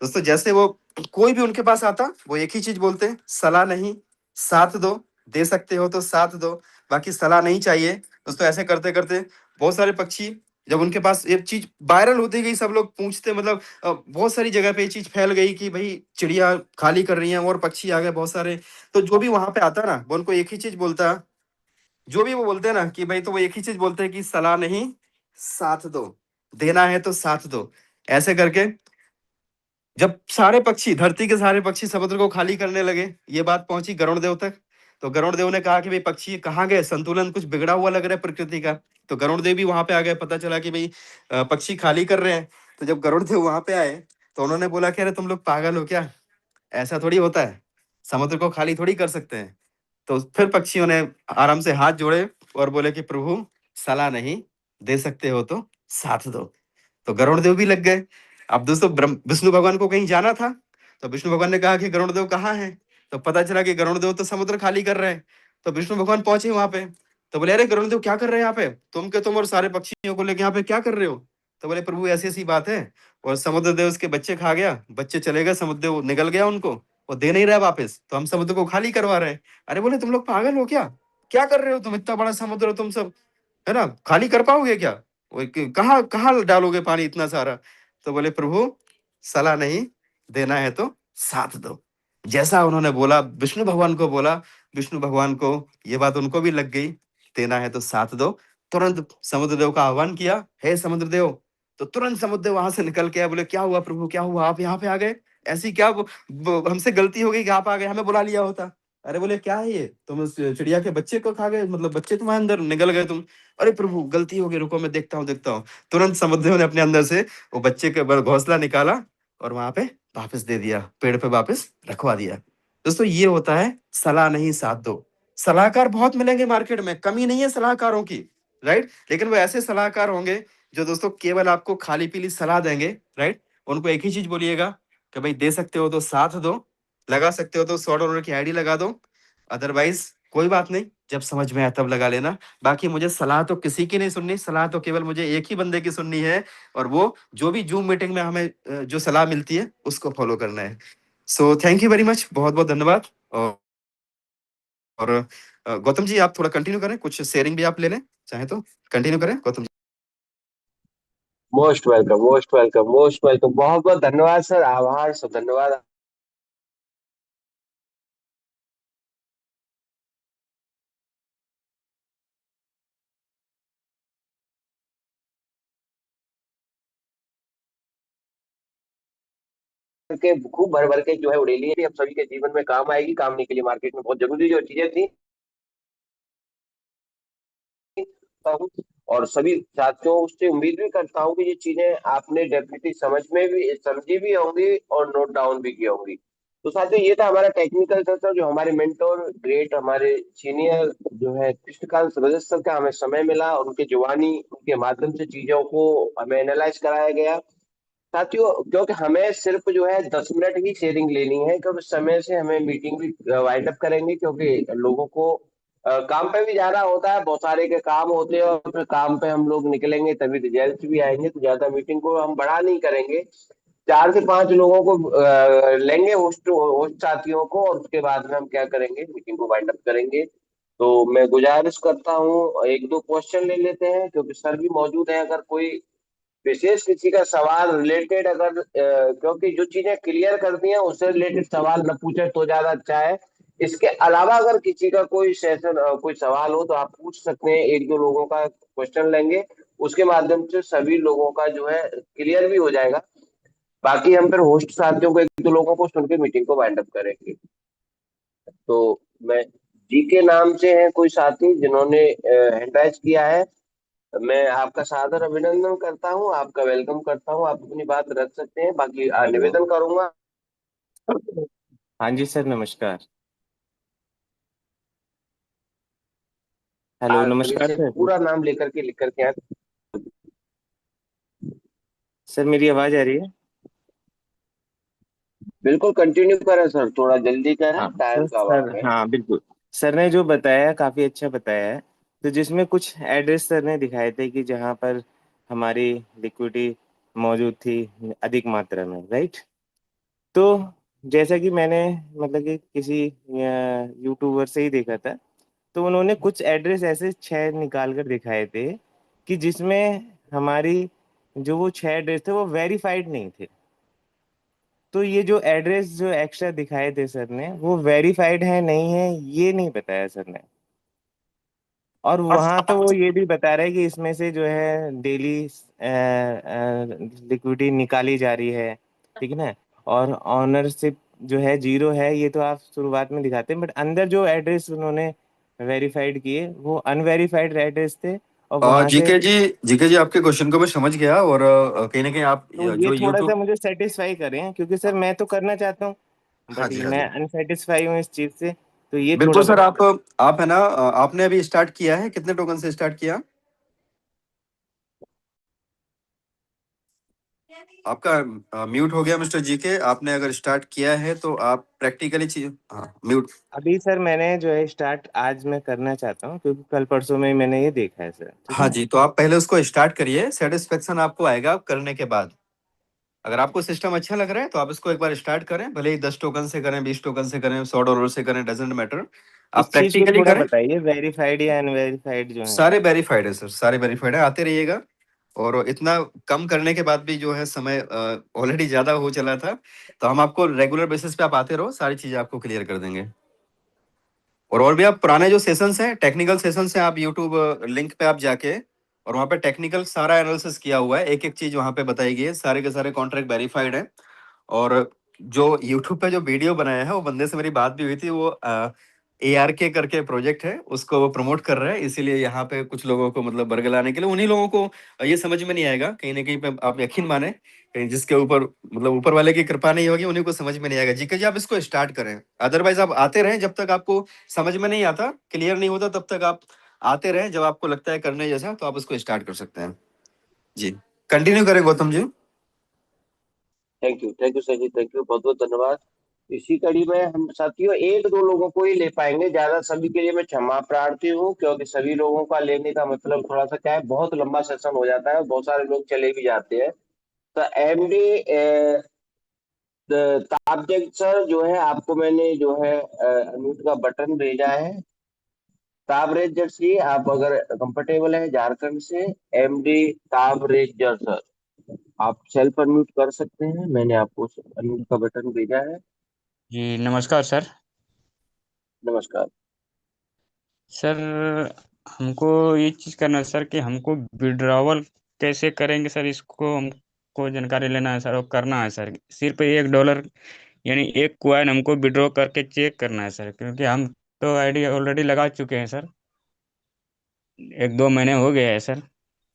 दोस्तों जैसे वो कोई भी उनके पास आता, वो एक ही चीज बोलते, सलाह नहीं, साथ दो। दे सकते हो तो साथ दो, बाकी सलाह नहीं चाहिए। दोस्तों ऐसे करते करते बहुत सारे पक्षी, जब उनके पास एक चीज वायरल होती गई, सब लोग पूछते, मतलब बहुत सारी जगह पे ये चीज फैल गई कि भाई चिड़िया खाली कर रही हैं और पक्षी आ गए बहुत सारे। तो जो भी वहां पे आता ना, वो उनको एक ही चीज बोलता, जो भी वो बोलते हैं ना कि भाई, तो वो एक ही चीज बोलते हैं कि सलाह नहीं, साथ दो, देना है तो साथ दो। ऐसे करके जब सारे पक्षी, धरती के सारे पक्षी समुद्र को खाली करने लगे, ये बात पहुंची गरुड़ देव तक। तो गरुड़ देव ने कहा कि भाई पक्षी कहाँ गए, संतुलन कुछ बिगड़ा हुआ लग रहा है प्रकृति का। तो गरुड़ देव भी वहां पे आ गए, पता चला कि भाई पक्षी खाली कर रहे हैं। तो जब गरुड़ देव वहां पे आए, तो उन्होंने बोला कि अरे तुम लोग पागल हो क्या, ऐसा थोड़ी होता है, समुद्र को खाली थोड़ी कर सकते हैं। तो फिर पक्षियों ने आराम से हाथ जोड़े और बोले कि प्रभु सलाह नहीं, दे सकते हो तो साथ दो। तो गरुड़ देव भी लग गए। अब दोस्तों विष्णु भगवान को कहीं जाना था, तो विष्णु भगवान ने कहा कि गरुड़ देव कहाँ है। तो पता चला कि गरुड़ देव तो समुद्र खाली कर रहे हैं। तो विष्णु भगवान पहुंचे वहां पे, तो बोले अरे गरुड़ देव क्या कर रहे हैं यहाँ पे, तुम और सारे पक्षियों को लेके यहाँ पे क्या कर रहे हो। तो बोले प्रभु ऐसी ऐसी बात है, और समुद्र देव उसके बच्चे खा गया, बच्चे चले गए, समुद्र देव निगल गया उनको, वो दे नहीं रहा वापस, तो हम समुद्र को खाली करवा रहे हैं। अरे बोले तुम लोग पागल हो क्या, क्या कर रहे हो तुम, इतना बड़ा समुद्र हो तुम सब, है ना, खाली कर पाओगे क्या। कहाँ कहाँ डालोगे पानी इतना सारा? तो बोले प्रभु सलाह नहीं, देना है तो साथ दो। जैसा उन्होंने बोला, विष्णु भगवान को बोला, विष्णु भगवान को ये बात उनको भी लग गई, देना है तो साथ दो। तुरंत समुद्र देव का आह्वान किया, हे समुद्र देव। तो तुरंत समुद्र देव वहां से निकल के आए, बोले क्या हुआ प्रभु, क्या हुआ, आप यहाँ पे आ गए? ऐसी क्या हमसे गलती हो गई कि आप आ गए, हमें बुला लिया होता। अरे बोले क्या है ये, तुम उस चिड़िया के बच्चे को खा गए, मतलब बच्चे तुम्हारे अंदर निगल गए तुम। अरे प्रभु गलती हो गई, रुको मैं देखता हूँ देखता हूँ। तुरंत समुद्र ने अपने अंदर से वो बच्चे के घोंसला निकाला और वहां पे वापस दे दिया, पेड़ पे वापस रखवा दिया। दोस्तों ये होता है सलाह नहीं साथ दो। सलाहकार बहुत मिलेंगे मार्केट में, कमी नहीं है सलाहकारों की, राइट। लेकिन वो ऐसे सलाहकार होंगे जो दोस्तों केवल आपको खाली पीली सलाह देंगे, राइट। उनको एक ही चीज बोलिएगा कि भाई दे सकते हो तो साथ दो, लगा सकते हो तो $100 की आईडी लगा दो, अदरवाइज कोई बात नहीं, जब समझ में आया तब लगा लेना। बाकी मुझे सलाह तो किसी की नहीं सुननी, सलाह तो केवल मुझे एक ही बंदे की सुननी है, और वो जो भी जूम मीटिंग में हमें जो सलाह मिलती है उसको फॉलो करना है। So thank you very much, बहुत बहुत धन्यवाद। और गौतम जी आप थोड़ा कंटिन्यू करें, कुछ शेयरिंग भी आप ले लें चाहे तो कंटिन्यू करें Gautam ji. Most welcome, most welcome, most welcome. बहुत बहुत धन्यवाद सर, आभार सर, धन्यवाद। के खूब भर भर के जो है उड़ेली है, अब सभी के जीवन में काम आएगी, काम आने के लिए मार्केट में बहुत जरूरी जो चीजें थी हूँ। और सभी साथियों से उम्मीद भी करता हूँ कि ये चीजें आपने डेफिनेटली समझी भी होंगी और नोट डाउन भी की होंगी। तो साथियों ये था हमारा टेक्निकल सत्र, जो हमारे मेंटोर ग्रेट हमारे सीनियर जो है कृष्णकांत रजत सर का हमें समय मिला, और उनके जुबानी उनके माध्यम से चीजों को हमें एनालाइज कराया गया। साथियों क्योंकि हमें सिर्फ जो है 10 मिनट ही शेयरिंग लेनी है, क्योंकि समय से हमें मीटिंग भी वाइंड अप करेंगे, क्योंकि लोगों को काम पे भी जाना होता है, बहुत सारे के काम होते हैं, और फिर काम पे हम लोग निकलेंगे तभी रिजल्ट भी आएंगे। तो ज्यादा मीटिंग को हम बड़ा नहीं करेंगे, 4 से 5 लोगों को लेंगे, होस्ट होस्ट साथियों को, और उसके बाद में हम क्या करेंगे, मीटिंग को वाइंड अप करेंगे। तो मैं गुजारिश करता हूँ एक दो क्वेश्चन ले लेते हैं, क्योंकि सर भी मौजूद है। अगर कोई विशेष किसी का सवाल रिलेटेड, अगर क्योंकि जो चीजें क्लियर करती हैं उससे रिलेटेड सवाल न पूछे तो ज्यादा अच्छा है। इसके अलावा अगर किसी का कोई सेशन कोई सवाल हो तो आप पूछ सकते हैं, एक दो लोगों का क्वेश्चन लेंगे, उसके माध्यम से सभी लोगों का जो है क्लियर भी हो जाएगा। बाकी हम फिर होस्ट साथियों को एक दो लोगों को सुन के मीटिंग को वाइंड अप करेंगे। तो मैं जी के नाम से है कोई साथी जिन्होंने हैंड राइज किया है, मैं आपका सादर अभिनंदन करता हूँ, आपका वेलकम करता हूँ, आप अपनी बात रख सकते हैं। बाकी हेलो। निवेदन करूंगा। हाँ जी सर, नमस्कार। हेलो, आगे नमस्कार से सर। पूरा नाम लेकर के लिख करके आए। सर मेरी आवाज़ आ रही है? बिल्कुल कंटिन्यू करें सर, थोड़ा जल्दी करें, हाँ टाइम सर, का अभाव सर है। हाँ बिल्कुल। सर ने जो बताया काफ़ी अच्छा बताया है। तो जिसमें कुछ एड्रेस सर ने दिखाए थे कि जहाँ पर हमारी लिक्विडिटी मौजूद थी अधिक मात्रा में, राइट। तो जैसा कि मैंने मतलब कि किसी यूट्यूबर से ही देखा था, तो उन्होंने कुछ एड्रेस ऐसे 6 निकाल कर दिखाए थे कि जिसमें हमारी जो वो 6 एड्रेस थे वो वेरीफाइड नहीं थे। तो ये जो एड्रेस जो एक्स्ट्रा दिखाए थे सर ने, वो वेरीफाइड है नहीं है ये नहीं बताया सर ने। और वहाँ तो वो ये भी बता रहे हैं कि इसमें से जो है डेली लिक्विडिटी निकाली जा रही है, ठीक है ना। और ऑनरशिप जो है 0 है, ये तो आप शुरुआत में दिखाते हैं, बट अंदर जो एड्रेस उन्होंने वेरीफाइड किए वो अनवेरीफाइड एड्रेस थे। और वहाँ से जीके जी आपके क्वेश्चन को मैं समझ गया, और कहीं ना कहीं आप तो ये जो थोड़ा सा यूट्यूब। मुझे सेटिस्फाई करें, क्योंकि सर मैं तो करना चाहता हूँ हाँ बट जी हाँ मैं जी, अनसेटिस्फाई हूँ इस चीज़ से। तो ये बिल्कुल थोड़ा सर। बता दो। आप है ना, आपने अभी स्टार्ट किया है, कितने टोकन से स्टार्ट किया? आपका म्यूट हो गया मिस्टर जीके, आपने अगर स्टार्ट किया है तो आप प्रैक्टिकली चीज, हाँ म्यूट। अभी सर मैंने जो है स्टार्ट आज मैं करना चाहता हूँ, क्योंकि कल परसों में मैंने ये देखा है सर, ठीक है हाँ ना। जी, तो आप पहले उसको स्टार्ट करिए, सेटिस्फेक्शन आपको आएगा करने के बाद। अगर आपको सिस्टम अच्छा लग रहा है तो आप इसको एक बार स्टार्ट करें, भले ही 10 टोकन से करें, 20 टोकन से करें, $100 से करें, डजेंट मैटर। आप इस चीज़ को प्रैक्टिकली थोड़ा करें। बताइए वेरीफाइड या अनवेरीफाइड जो है। सारे वेरीफाइड है सर, सारे वेरीफाइड है, आते रहिएगा। और इतना कम करने के बाद भी जो है समय ऑलरेडी ज्यादा हो चला था, तो हम आपको रेगुलर बेसिस पे आप आते रहो, सारी चीजें आपको क्लियर कर देंगे। और भी आप पुराने जो सेशंस हैं, टेक्निकल सेशंस हैं, आप यूट्यूब लिंक पे आप जाके और वहाँ पे टेक्निकल सारा एनालिसिस किया हुआ है, एक एक चीज वहाँ पे बताई गई है, सारे के सारे कॉन्ट्रैक्ट वेरीफाइड है। और जो यूट्यूब पे जो वीडियो बनाया है, वो बंदे से मेरी बात भी हुई थी, वो ARK करके प्रोजेक्ट है, उसको वो प्रमोट कर रहा है, इसीलिए यहाँ पे कुछ लोगों को मतलब बरगलाने के लिए, उन्हीं लोगों को ये समझ में नहीं आएगा, कहीं ना कहीं पे आप यकीन माने, कहीं जिसके ऊपर मतलब ऊपर वाले की कृपा नहीं होगी, उन्हीं को समझ में नहीं आएगा। जी जी, आप इसको स्टार्ट करें, अदरवाइज आप आते रहें, जब तक आपको समझ में नहीं आता, क्लियर नहीं होता, तब तक आप आते रहें, जब आपको लगता है करने जैसा, तो आप उसको स्टार्ट कर सकते हैं। जी, कंटिन्यू करें Gautam ji. Thank you sir ji, thank you, बहुत बहुत धन्यवाद। इसी कड़ी में हम साथियों एक दो लोगों को ही ले पाएंगे, ज्यादा सभी के लिए मैं क्षमा प्रार्थी हूँ, क्योंकि सभी लोगों का लेने का मतलब थोड़ा सा क्या है, बहुत लंबा सेशन हो जाता है और बहुत सारे लोग चले भी जाते हैं। तो MD तापजग सर जो है, आपको मैंने जो है अनम्यूट का बटन भेजा है। ताबरेजर जी, आप अगर कंफर्टेबल है झारखंड से, MD ताबरेजर सर, आप सेल्फ अनम्यूट कर सकते हैं, मैंने आपको अनम्यूट का बटन भेजा है। जी नमस्कार सर। नमस्कार। सर हमको ये चीज़ करना है सर कि हमको विड्रॉवल कैसे करेंगे सर, इसको हमको जानकारी लेना है सर, और करना है सर। सिर्फ $1 यानी एक कॉइन हमको विड्रॉ करके चेक करना है सर, क्योंकि हम तो आईडी ऑलरेडी लगा चुके हैं सर, 1-2 महीने हो गए हैं सर,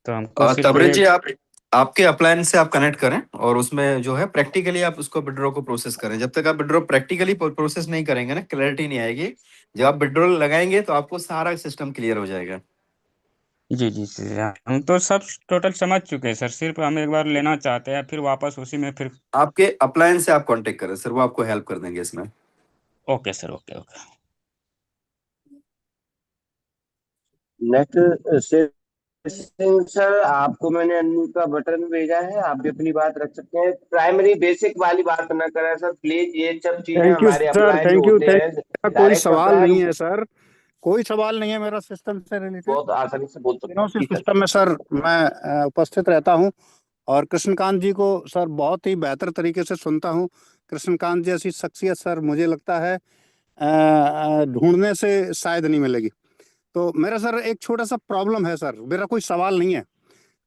तो हमको सिर्फ तबरेज जी, एक। आप आपके अप्लायंस से आप कनेक्ट करें और उसमें जो है प्रैक्टिकली आप उसको विड्रॉ को प्रोसेस करें। जब तक आप विड्रॉ प्रैक्टिकली प्रोसेस नहीं करेंगे ना, क्लैरिटी नहीं आएगी। जब आप विड्रॉ लगाएंगे तो आपको सारा सिस्टम क्लियर हो जाएगा। जी जी जी, हम तो सब टोटल समझ चुके हैं सर, सिर्फ हम एक बार लेना चाहते हैं, फिर वापस उसी में फिर। आपके अप्लायंस से आप कांटेक्ट करें सर, वो आपको हेल्प कर देंगे इसमें। Okay sir, okay okay. Next Singh sir, आपको मैंने अनम्यूट का बटन भेजा है, आप भी अपनी बात रख सकते हैं। प्राइमरी बेसिक वाली बात ना करें सर प्लीज, ये सब चीजें थैंक यू हमारे सर, अप्लाई जो थैंक यू होते थैंक हैं, यू। कोई डायरेक्ट सवाल अप्लाई नहीं हम है सर, कोई सवाल नहीं है मेरा सिस्टम से रिलेटेड। बहुत आसानी से बोल सकते दिनों हैं। से जी सर। सिस्टम में सर मैं उपस्थित रहता हूं और कृष्णकांत जी को सर बहुत ही बेहतर तरीके से सुनता हूं। कृष्णकांत जैसी शख्सियत सर मुझे लगता है ढूंढने से शायद नहीं मिलेगी। तो मेरा सर एक छोटा सा प्रॉब्लम है सर, मेरा कोई सवाल नहीं है।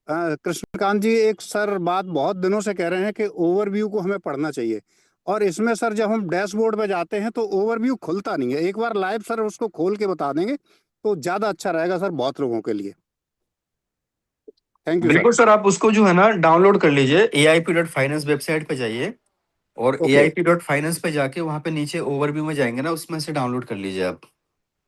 कृष्णकांत जी एक सर बात बहुत दिनों से कह रहे हैं कि ओवरव्यू को हमें पढ़ना चाहिए, और इसमें सर जब हम डैशबोर्ड पे जाते हैं तो ओवरव्यू खुलता नहीं है। एक बार लाइव सर उसको खोल के बता देंगे तो ज्यादा अच्छा रहेगा सर, बहुत लोगों के लिए। Thank you sir. बिल्कुल सर, आप उसको जो है ना डाउनलोड कर लीजिए, AIP.finance वेबसाइट पे जाइए और ओके, AIP.finance पे जाके वहां पे नीचे ओवरव्यू में जाएंगे ना, उसमें से डाउनलोड कर लीजिए आप।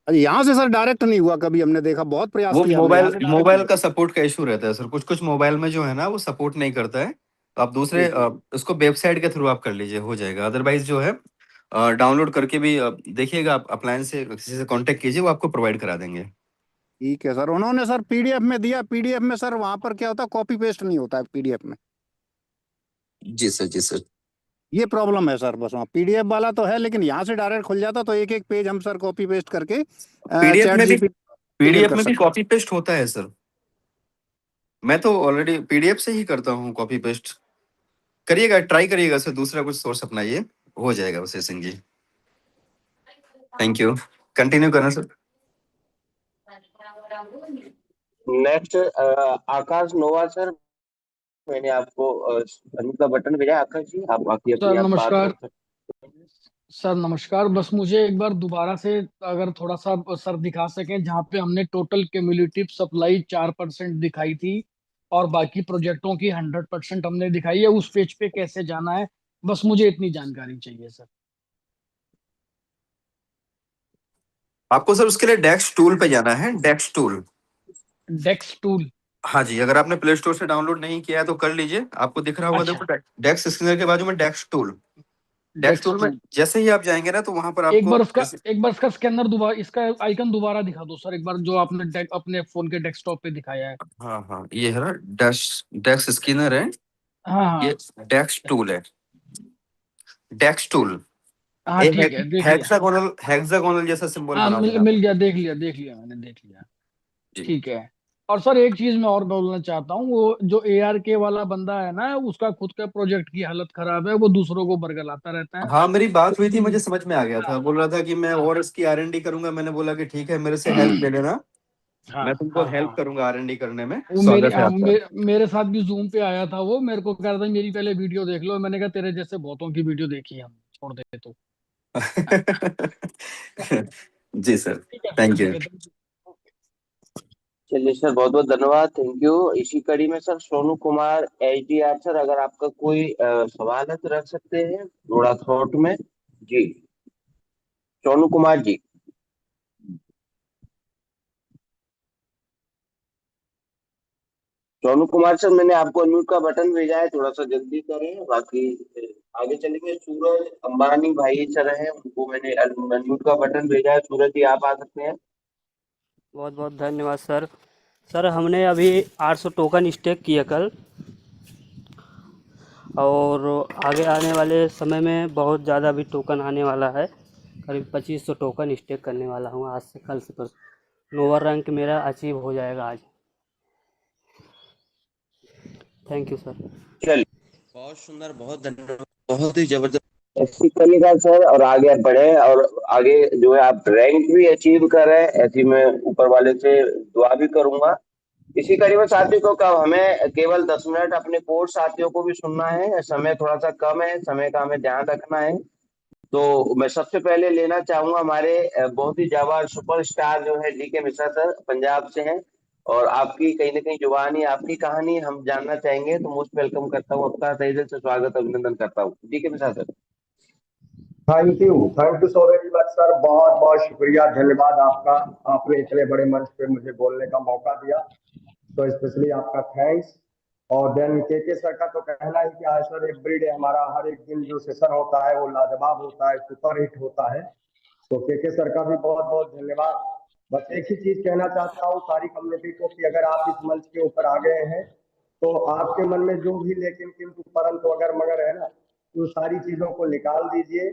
यहाँ से सर डायरेक्ट नहीं हुआ कभी, हमने देखा बहुत प्रयास वो किया हमने, मोबाइल यहाँ से डायरेक्ट मोबाइल नहीं का सपोर्ट का इशू रहता है सर, कुछ कुछ मोबाइल में जो है ना वो सपोर्ट नहीं करता है, तो आप दूसरे हुआ। ठीक उसको वेबसाइट के थ्रू आप कर लीजिए, हो जाएगा। अदरवाइज जो है डाउनलोड करके भी देखिएगा, आप अप्लायंस से किसी से कांटेक्ट कीजिए, वो आपको प्रोवाइड करा देंगे। ठीक है सर, उन्होंने सर पीडीएफ में दिया, पीडीएफ में सर वहां पर क्या होता है, कॉपी पेस्ट नहीं होता है पीडीएफ में। जी सर, जी सर। ये प्रॉब्लम है सर, बस वहाँ पीडीएफ वाला तो है, लेकिन यहाँ से डायरेक्ट खुल जाता तो एक एक पेज हम सर कॉपी पेस्ट करके पीडीएफ चैट में भी जीपीटी क्लियर पीडीएफ कर में भी सकते। कॉपी पेस्ट होता है सर, मैं तो ऑलरेडी पीडीएफ से ही करता हूँ कॉपी पेस्ट। करिएगा, ट्राई करिएगा सर, दूसरा कुछ सोर्स अपनाइए, हो जाएगा उसे Singh ji. Thank you, continue करना सर। नेक्स्ट आकाश नोवा सर, मैंने आपको अनम्यूट का बटन भेजा है। आकाश जी, आप बाकी सर अपनी आप बात नमस्कार। रख सकते हैं। सर नमस्कार, बस मुझे एक बार दोबारा से अगर थोड़ा सा सर दिखा सकें, जहाँ पे हमने टोटल क्यूमुलेटिव सप्लाई 4% दिखाई थी और बाकी प्रोजेक्टों की 100% हमने दिखाई है, उस पेज पे कैसे जाना है, बस मुझे इतनी जानकारी चाहिए सर। आपको सर उसके लिए डेक्स टूल पे जाना है, डेक्स टूल। डेक्स टूल। हाँ जी, अगर आपने प्ले स्टोर से डाउनलोड नहीं किया है तो कर लीजिए, आपको दिख रहा होगा, अच्छा, देखो डेक्स स्क्रीनर के बाजू में डेक्स टूल। डेक्स डेक्स टूल में टूल। जैसे ही आप जाएंगे ना, तो वहां पर एक आपको बार उसका एक बार इसका स्कैनर दोबारा, इसका आइकन दोबारा दिखा दो सर, एक बार जो आपने अपने फोन के डेस्कटॉप पे दिखाया है। हाँ हाँ, ये है ना डेक्स स्कैनर है, हाँ हाँ। ये डेक्स टूल है, डेक्स टूल। हाँ ये ठीक है, देख लिया। हेक्सागोनल जैसा सिंबल हाँ बना हुआ है मिल यहाँ मिल पर। गया, देख लिया मैंने, देख लिया। जी। ठीक है। और सर एक चीज मैं और बोलना चाहता हूँ, वो जो ARK वाला बंदा है ना, उसका खुद का प्रोजेक्ट की हालत खराब है, वो दूसरों को बरगलाता रहता है। हाँ, मेरी बात हुई थी, मुझे समझ में आ गया था। बोल रहा था कि मैं और इसकी R&D करूंगा। मैंने बोला कि ठीक है, मेरे से हेल्प ले लेना, हाँ मैं तुमको हाँ हेल्प हाँ। करूंगा R&D करने में। वो स्वागत है आपका। मेरे साथ भी जूम पे आया था, वो मेरे को कह रहा था मेरी पहले वीडियो देख लो। मैंने कहा तेरे जैसे बहुतों की वीडियो देखी है, हम छोड़ दे तो। जी सर, ठीक है थैंक यू। ठीक है, thank you. चलिए सर, बहुत बहुत धन्यवाद, थैंक यू। इसी कड़ी में sir Sonu Kumar HDR sir, अगर आपका कोई सवाल है तो रख सकते हैं थोड़ा शॉर्ट में। जी, सोनू कुमार जी। सोनू कुमार सर, मैंने आपको अनम्यूट का बटन भेजा है, थोड़ा सा जल्दी करें। बाकी आगे चलेंगे। सूरज अंबानी भाई सर हैं, उनको मैंने अनम्यूट का बटन भेजा है। सूरज जी, आप आ सकते हैं। बहुत बहुत धन्यवाद सर। सर हमने अभी 800 टोकन स्टेक किया कल, और आगे आने वाले समय में बहुत ज़्यादा भी टोकन आने वाला है। करीब 2500 टोकन स्टेक करने वाला हूँ आज से, कल से परसों। लोअर रैंक मेरा अचीव हो जाएगा आज। Thank you sir. चलिए, बहुत सुंदर, बहुत धन्यवाद, बहुत ही जबरदस्त। ऐसी करिएगा सर, और आगे आप बढ़े, और आगे जो है आप रैंक भी अचीव करें, ऐसी मैं ऊपर वाले से दुआ भी करूंगा। इसी कड़ी में साथियों को कब हमें केवल 10 मिनट अपने कोर्स साथियों को भी सुनना है, समय थोड़ा सा कम है, समय का हमें ध्यान रखना है। तो मैं सबसे पहले लेना चाहूंगा हमारे बहुत ही जाबाज सुपरस्टार जो है DK मिश्रा सर, पंजाब से हैं। और आपकी कहीं ना कहीं जुबानी, आपकी कहानी हम जानना चाहेंगे। तो मोस्ट वेलकम करता हूँ, आपका तहे दिल से स्वागत अभिनंदन करता हूँ DK Mishra sir. Thank you so very much sir, बहुत बहुत शुक्रिया, धन्यवाद आपका। आपने इतने बड़े मंच पे मुझे बोलने का मौका दिया, तो स्पेशली आपका थैंक्स। और देन के सर का तो कहना ही क्या है सर, एवरीडे हमारा हर एक दिन जो सेशन होता है वो लाजवाब होता है, सुपर हिट होता है। तो के सर का भी बहुत बहुत धन्यवाद। बस एक ही चीज कहना चाहता हूँ सारी कम्युनिटी को कि अगर आप इस मंच के ऊपर आ गए हैं तो आपके मन में जो भी लेकिन किंतु परंतु अगर मगर है ना, तो सारी चीजों को निकाल दीजिए